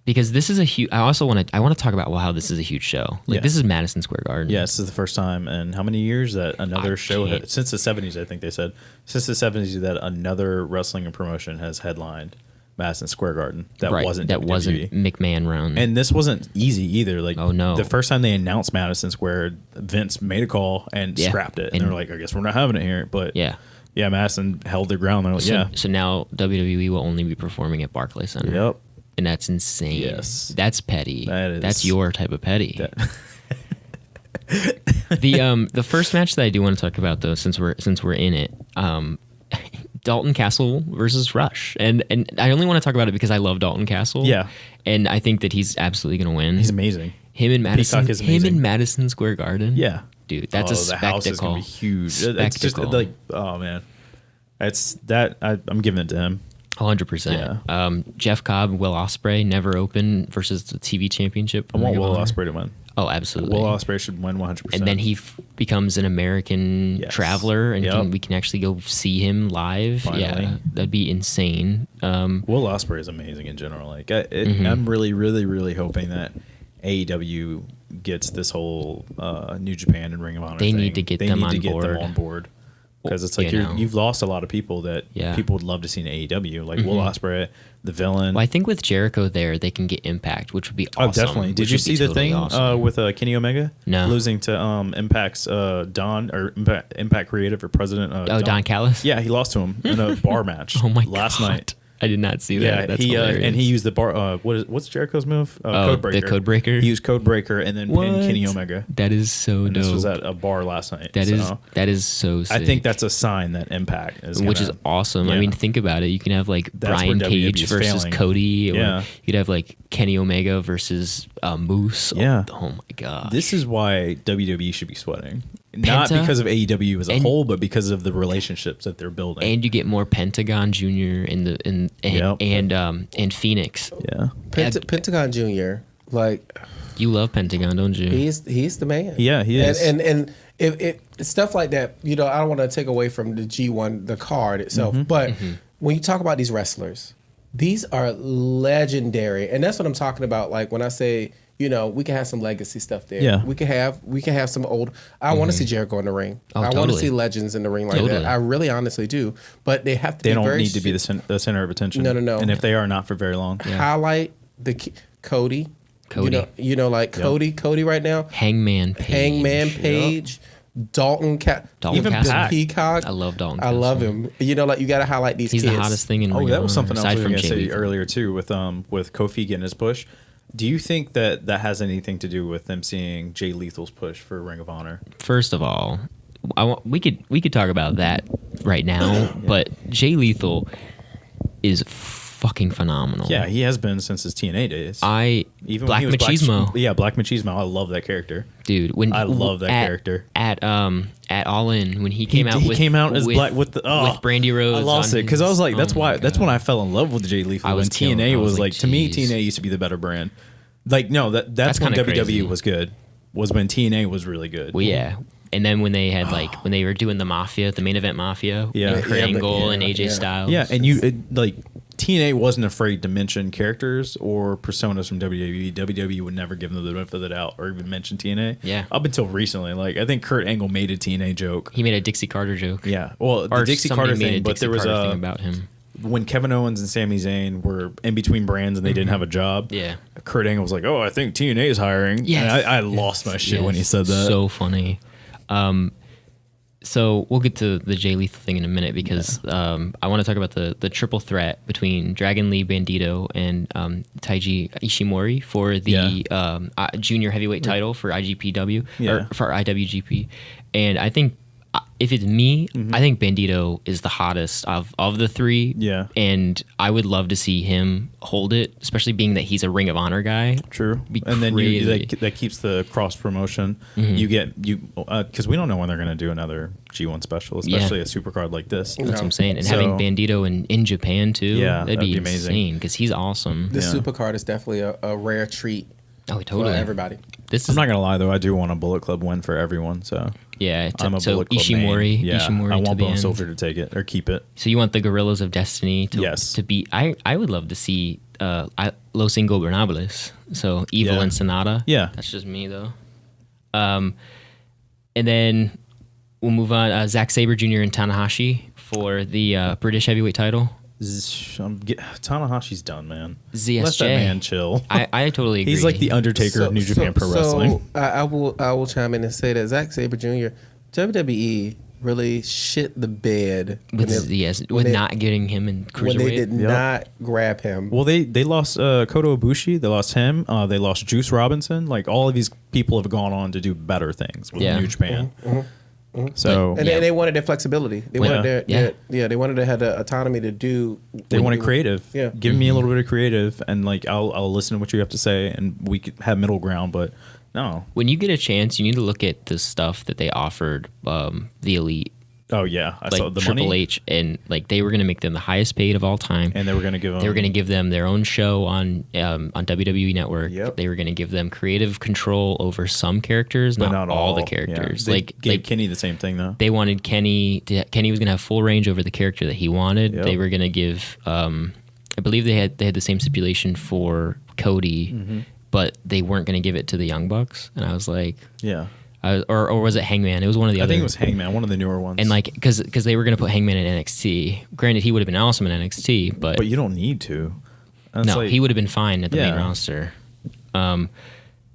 because this is a huge. I want to talk about how this is a huge show. Like Yeah. this is Madison Square Garden. Yeah, this is the first time in how many years that another I show can't- since the 70s, I think they said, since the 70s that another wrestling and promotion has headlined Madison Square Garden. That right. wasn't that WWE. wasn't McMahon run. And this wasn't easy either. Like, Oh, no. the first time they announced Madison Square, Vince made a call and Yeah. scrapped it. And And- they're like, I guess we're not having it here. But yeah. Madison held their ground. They're like, So, yeah. so now WWE will only be performing at Barclays Center. Yep. And that's insane. Yes. That's petty. That is- That's your type of petty. The first match that I do want to talk about though, since we're in it, Dalton Castle versus Rush, and I only want to talk about it because I love Dalton Castle. Yeah. and I think that he's absolutely going to win. He's amazing. Him in Madison. Peacock is Him amazing. in Madison Square Garden. Yeah. dude, that's a The house is spectacle. going to be huge. It's just Spectacle. like, oh, man. I'm giving it to him. 100%. Yeah. Jeff Cobb, Will Ospreay, never open versus the TV championship. I want Ring of Will Honor. Ospreay to win. Oh, absolutely. Will Ospreay should win 100%. And then he becomes an American traveler, and we can actually go see him live. Finally. Yeah, that'd be insane. Will Ospreay is amazing in general. Like I'm really, really, really hoping that AEW gets this whole New Japan and Ring of Honor. They thing. need to get them on board. Because it's like you've lost a lot of people that people would love to see in AEW, like Will Ospreay, the Villain. Well, I think with Jericho there, they can get Impact, which would be awesome. Oh, definitely. Did you see the thing with Kenny Omega? No. Losing to Impact's Don, or Impact Creative or President. Don Callis? Yeah, he lost to him in a bar match last night. I did not see that. Yeah, That's hilarious. And he used the bar. What's Jericho's move? Codebreaker. The Codebreaker. He used Codebreaker and then pinned Kenny Omega. That is so dope. This was at a bar last night. That is so sick. I think that's a sign that Impact is, which is awesome. Yeah. I mean, think about it. You can have like That's Brian where Cage WWE is versus failing. Cody, or Yeah. you'd have like Kenny Omega versus Moose. Yeah. Oh my god. This is why WWE should be sweating. Not Penta? because of AEW as a whole, but because of the relationships that they're building. And you get more Pentagon Jr. and Phoenix. Yeah. Pentagon Jr. Like, You love Pentagon, don't you? he's the man. Yeah, he is. And if stuff like that, I don't want to take away from the G1, the card itself, but when you talk about these wrestlers, these are legendary, and that's what I'm talking about. Like when I say, we can have some legacy stuff there. Yeah. we can have some old. I want to see Jericho in the ring. Oh, I want to totally. see legends in the ring like Totally. that. I really honestly do, but they have to. They be don't very need to be the center of attention. No. And if they are, not for very long. Highlight the Cody. Cody. Cody right now. Hangman Page. Dalton even Castle. Peacock. I love Dalton I love Castle. him. You got to highlight these He's kids. the hottest thing in Ring that of was Honor, something else I aside was from going to Jay say Lethal. earlier too with Kofi getting his push. Do you think that has anything to do with them seeing Jay Lethal's push for Ring of Honor? First of all, we could talk about that right now, but Jay Lethal is fucking phenomenal. Yeah, he has been since his TNA days. Even Black when he was Machismo. Black Machismo. I love that character. Dude, I love that character. At All In, when he came out as Black with Brandy Rose. I lost it because I was like, that's when I fell in love with Jay Lethal. I was when TNA was like, to me, geez. TNA used to be the better brand. Like, no, that's when kinda WWE crazy. was good. Was when TNA was really good. Well, yeah. And then when they had when they were doing the Mafia, the main event Mafia, and Kurt Angle and AJ Styles. Yeah, and TNA wasn't afraid to mention characters or personas from WWE. WWE would never give them the benefit of the doubt or even mention TNA. Yeah. Up until recently. Like, I think Kurt Angle made a TNA joke. He made a Dixie Carter joke. Yeah. Well, the Or Dixie somebody Carter made thing, a but Dixie there was Carter thing about him. when Kevin Owens and Sami Zayn were in between brands and they didn't have a job. Yeah. Kurt Angle was like, "Oh, I think TNA is hiring." Yes. And I lost my shit when he said that. So funny. So we'll get to the Jay Lethal thing in a minute because I want to talk about the triple threat between Dragon Lee Bandito and Taiji Ishimori for the junior heavyweight title for IGPW or for IWGP. And I think if it's me, I think Bandito is the hottest of the three. Yeah. And I would love to see him hold it, especially being that he's a Ring of Honor guy. True. Be And then crazy. that keeps the cross promotion. You get because we don't know when they're going to do another G1 special, especially a supercard like this. That's what I'm saying. And So- having Bandito in Japan too, Yeah, that'd be amazing. insane because he's awesome. This Yeah. supercard is definitely a rare treat Oh, for totally. everybody. This I'm is not gonna lie though, I do want a Bullet Club win for everyone. So I'm a so Bullet Club Ishimori, main. Yeah, Ishimori I to want the Bone end. Soldier to take it or keep it. So you want the Gorillas of Destiny to Yes. beat? I would love to see Los Ingobernables. So Evil Yeah. and Sonata. Yeah. That's just me though. And then we'll move on. Zack Sabre Jr. and Tanahashi for the British heavyweight title. Tanahashi's done, man. ZSJ. Let that man chill. I totally agree. He's like the Undertaker of New Japan Pro Wrestling. I will chime in and say that Zack Sabre Jr. WWE really shit the bed with not getting him in cruiserweight. when they did not grab him. Well, they lost Kota Ibushi. They lost him. They lost Juice Robinson. Like, all of these people have gone on to do better things with New Japan. So And they wanted their flexibility. They wanted they wanted to have the autonomy to do. they wanted creative. Yeah. Give me a little bit of creative, and like I'll listen to what you have to say, and we could have middle ground. But no, When you get a chance, you need to look at the stuff that they offered the Elite Oh yeah, I saw the Triple money. H, and like they were going to make them the highest paid of all time. And they were going to give them. They were going to give them their own show on WWE Network. Yep. They were going to give them creative control over some characters, But not all the Yeah. characters. They Like gave Kenny the same thing though. they wanted Kenny. Kenny was going to have full range over the character that he wanted. Yep. They were going to give. I believe they had the same stipulation for Cody, but they weren't going to give it to the Young Bucks. And I was like, Yeah. or was it Hangman? It was one of the I other. think it was Hangman, one of the newer ones. And like, because they were going to put Hangman in NXT. Granted, he would have been awesome in NXT, but you don't need to. That's no, like, he would have been fine at the main Yeah. roster.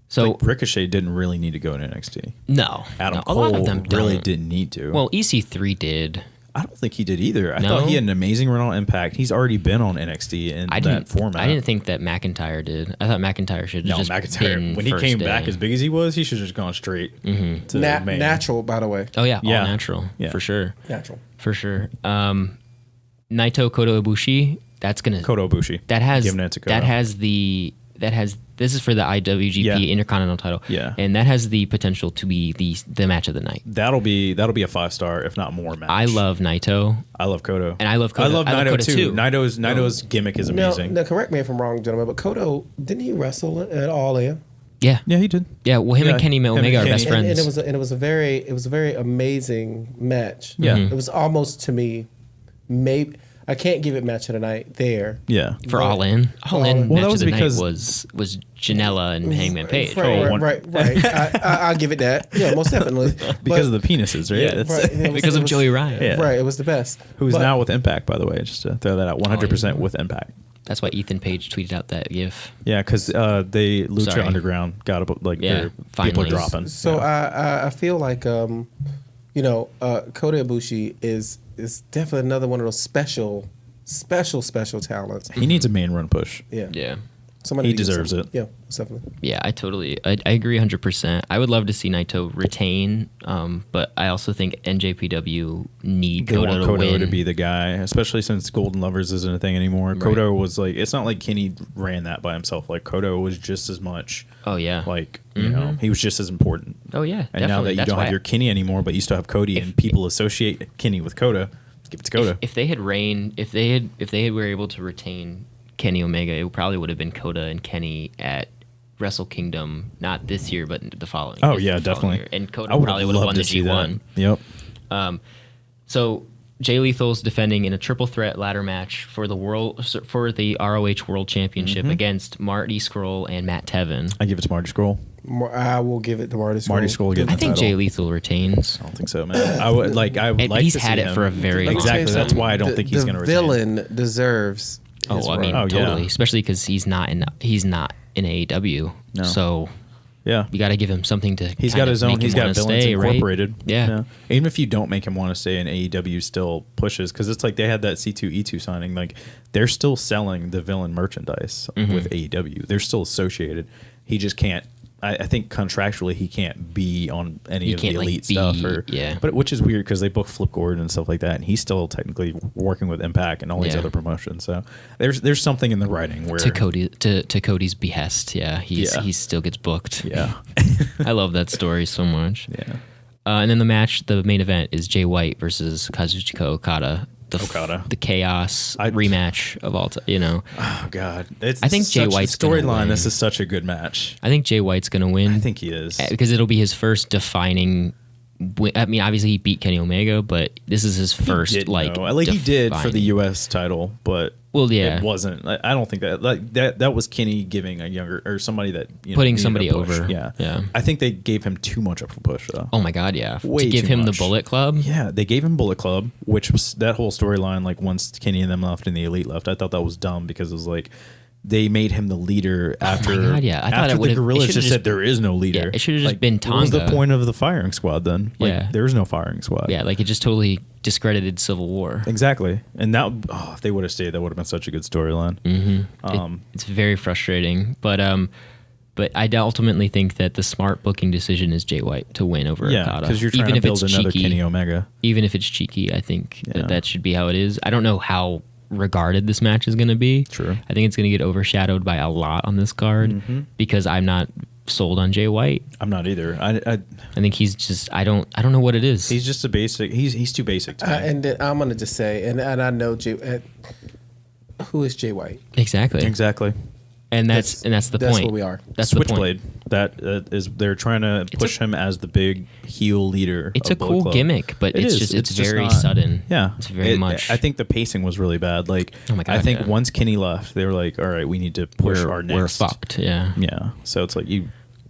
So like Ricochet didn't really need to go in NXT. no, Adam no, Cole a lot of them really don't. didn't need to. Well, EC3 did. I don't think he did either. I No? thought he had an amazing run on Impact. He's already been on NXT in that format. I didn't think that McIntyre did. I thought McIntyre should No, have just McIntyre. been When he first came day. back as big as he was, he should have just gone straight to main. Natural, by the way. Oh yeah, Yeah. all natural Yeah. for sure. Natural. For sure. Naito Kota Ibushi. That's gonna. Kota Ibushi. That has. Giving it to Kota. That has the. That has. This is for the IWGP Yeah. Intercontinental title. Yeah. And that has the potential to be the match of the night. That'll be a 5-star, if not more match. I love Naito. I love Kodo. And I love Kota. I love I love Naito Kota too. too. Naito's gimmick is amazing. Now, correct me if I'm wrong, gentlemen, but Kodo, didn't he wrestle at All In? Yeah. Yeah, he did. Yeah. Well, him Yeah, and Kenny him and Omega are Kenny. best friends. And it was a very amazing match. Yeah. Mm-hmm. It was almost to me, maybe I can't give it match of the night there. Yeah. for Right. All In. All In Well, match that of was the night because- was Janela and Hangman Page. Right. I'll give it that. Yeah, most definitely. Because of the penises, right? Yeah. That's- Right, it was- Because it of was- Joey Ryan. Yeah. Right, it was the best. Who's But- now with Impact, by the way, just to throw that out. 100% with Impact. That's why Ethan Page tweeted out that gif. Yeah, because they Lucha Sorry. Underground got a, like Yeah, their people finally. are dropping. So yeah. I feel like Kota Ibushi is definitely another one of those special talents. He needs a main run push. Yeah. Yeah. Somebody He to do deserves something. it. Yeah, definitely. Yeah, I agree 100%. I would love to see Naito retain, but I also think NJPW need They want Kota to Kodo win. to be the guy, especially since Golden Lovers isn't a thing anymore. Right. Kodo was like, it's not like Kenny ran that by himself. Like Kodo was just as much. Oh yeah. Like you know, he was just as important. Oh yeah. And now that you That's don't why have your Kenny anymore, but you still have Cody, and people associate Kenny with Koda, give it to Koda. if they had if they were able to retain Kenny Omega, it probably would have been Kota and Kenny at Wrestle Kingdom, not this year, but the following. Oh the yeah, following definitely. year. And I Kota would probably have would have loved won to the see G1. that. Yep. So Jay Lethal's defending in a triple threat ladder match for the ROH World Championship against Marty Scurll and Matt Tevin. I give it to Marty Scurll. I will give it to Marty Scurll. Marty Scurll getting I the think title. Jay Lethal retains. I don't think so, man. I would like. I would And like. he's to had see it him. for a very long Exactly. time. That's why I don't think he's going to The retain. villain deserves. Oh, his I mean, run. Oh, yeah. totally. Especially because he's not in AEW. No. So Yeah. you got to give him something to. He's kind got of his own. make He's him got wanna Villains stay, right? Incorporated. Yeah. Even if you don't make him want to stay in AEW, still pushes because it's like they had that C2E2 signing. Like they're still selling the villain merchandise with AEW. They're still associated. He just can't. I think contractually he can't be on any of the can't, like, elite be- stuff. yeah. But which is weird because they book Flip Gordon and stuff like that, and he's still technically working with Impact and all these Yeah. other promotions. So there's something in the writing where To Cody's behest. Yeah, he still gets booked. Yeah. I love that story so much. Yeah. And then the main event is Jay White versus Kazuchika Okada. The chaos rematch of all time. Oh God. I think Jay White's gonna storyline. win. This is such a good match. I think Jay White's gonna win. I think he is. Because it'll be his first defining. I mean, obviously he beat Kenny Omega, but this is his first he did for the U.S. title, but yeah, it wasn't. I don't think that was Kenny giving a younger or somebody that putting needed somebody a push. over. Yeah. I think they gave him too much of a push though. Oh my God, yeah. Way to give too him much. the Bullet Club. Yeah, they gave him Bullet Club, which was that whole storyline. Like once Kenny and them left and the Elite left, I thought that was dumb because it was like they made him the leader after. Oh my God, yeah. I thought after it the would've- Gorillas it should've just said there is no leader. Yeah, it should've just Like, been What was the Tonga. point of the firing squad then? Like, Yeah. there's no firing squad. Yeah, like it just totally discredited Civil War. Exactly. And that if they would have stayed, that would have been such a good storyline. It's very frustrating, but I ultimately think that the smart booking decision is Jay White to win over Yeah, Okada. because you're trying to build another Kenny Omega. Even if it's cheeky, I think Yeah. that should be how it is. I don't know how regarded this match is going to be. True. I think it's going to get overshadowed by a lot on this card because I'm not sold on Jay White. I'm not either. I think he's just I don't know what it is. He's just a basic. He's too basic to me. And then I'm gonna just say, and I know who is Jay White? Exactly. And that's the point. That's where we are. That's Switchblade. the point. That is they're trying to push him as the big heel leader. It's of a Bullet cool Club. gimmick, but it's just very not, sudden. Yeah, it's very much. I think the pacing was really bad. Like, Oh my God, I think yeah. once Kenny left, they were like, "All right, we need to push our next." We're fucked. Yeah. Yeah. So it's like you.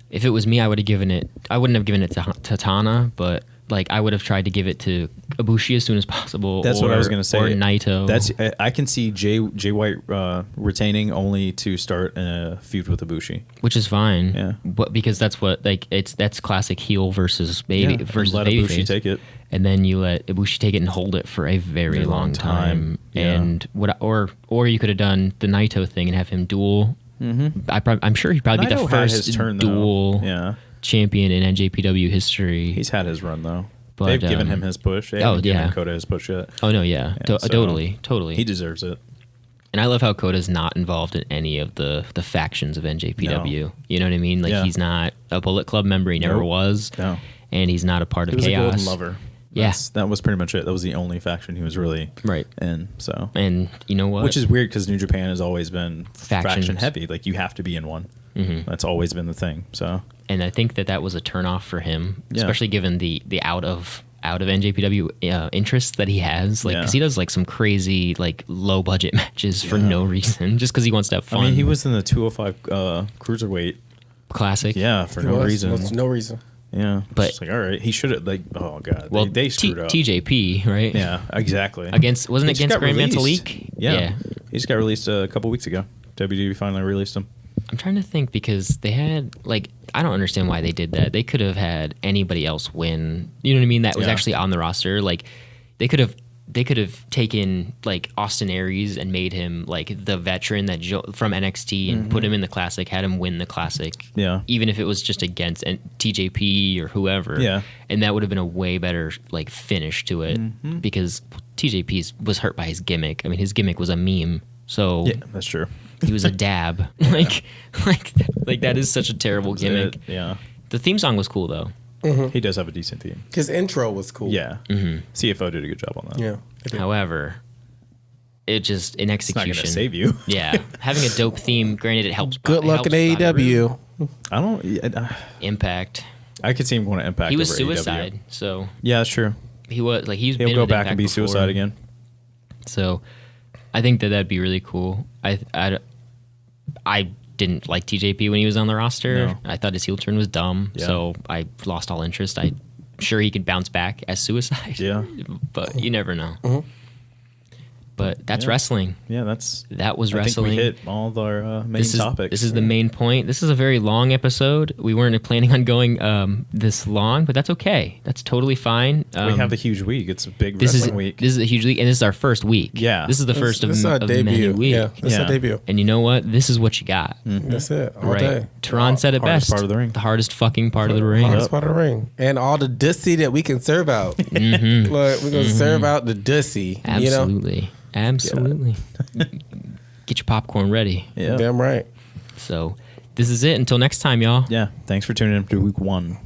If it was me, I would have given it. I wouldn't have given it to Tana, but like I would have tried to give it to Ibushi as soon as possible. That's what I was gonna say. Or Naito. I can see Jay White retaining only to start a feud with Ibushi. which is fine. Yeah. But because that's what that's classic heel versus baby versus let baby Ibushi face. take it. And then you let Ibushi take it and hold it for a very long time. Yeah. And or you could have done the Naito thing and have him duel. Mm-hmm. I'm sure he'd probably be the Naito had first his turn, dual though. Yeah. champion in NJPW history. He's had his run though. But, They've given him his push. They haven't given Kota his push yet. Oh no, yeah, So totally. He deserves it. And I love how Kota's not involved in any of the factions of NJPW. No. You know what I mean? Like Yeah. he's not a Bullet Club member. He never Nope. was. No. And he's not a part He of was Chaos. a golden lover. Yeah. That was pretty much it. That was the only faction he was really Right. in. So, And you know what? which is weird because New Japan has always been Factions. faction heavy. Like you have to be in one. Mhm. That's always been the thing. So And I think that was a turnoff for him, Yeah. especially given the out of NJPW interest that he has. Like, because he does like some crazy like low budget matches for no reason, just because he wants to have fun. I mean, he was in the 205 cruiserweight. classic. Yeah, for no reason. No reason. Yeah, But- it's like all right, he should have like. Oh god, Well, they screwed up. TJP, right? Yeah, exactly. Wasn't it He just against got Grand released. Metalik? Yeah. He just got released a couple weeks ago. WWE finally released him. I'm trying to think because they had like I don't understand why they did that. They could have had anybody else win. You know what I mean? That was Yeah. actually on the roster. Like they could have taken like Austin Aries and made him like the veteran from NXT and put him in the classic, had him win the classic. Yeah. Even if it was just against TJP or whoever. Yeah. And that would have been a way better like finish to it because TJP was hurt by his gimmick. I mean, his gimmick was a meme. So Yeah, that's true. he was a dab. like that is such a terrible gimmick. Yeah, The theme song was cool though. he does have a decent theme. His intro was cool. Yeah, CFO did a good job on that. Yeah. However, it just in It's not execution. going to save you. Yeah, having a dope theme. Granted, it helps. Good it luck in helps Bobby Roode. AEW. I don't. Impact. I could see him going to Impact. He was over AEW. Suicide, so Yeah, that's true. he was like he's He'll been go with back Impact and be before. Suicide again. So, I think that'd be really cool. I didn't like TJP when he was on the roster. No. I thought his heel turn was dumb, Yeah. so I lost all interest. I'm sure he could bounce back as Suicide. Yeah. But you never know. But that's wrestling. Yeah, That was I wrestling. think we hit all of our main topics. This is the main point. This is a very long episode. We weren't planning on going this long, but that's okay. That's totally fine. we have a huge week. It's a big this wrestling is week. This is a huge week, and this is our first week. Yeah. This is the first This is our of many debut. weeks. Yeah, this is our Yeah. debut. And you know what? This is what you got. That's it. All Right. day. Tehran said it Hardest best. part of the ring. The hardest fucking part of the ring. Hardest part of the ring. And all the dussy that we can serve out. Look, we're going to serve out the dussy. You know? Absolutely. Absolutely. Get your popcorn ready. Yeah. Damn right. So this is it. Until next time, y'all. Yeah. Thanks for tuning in to week 1.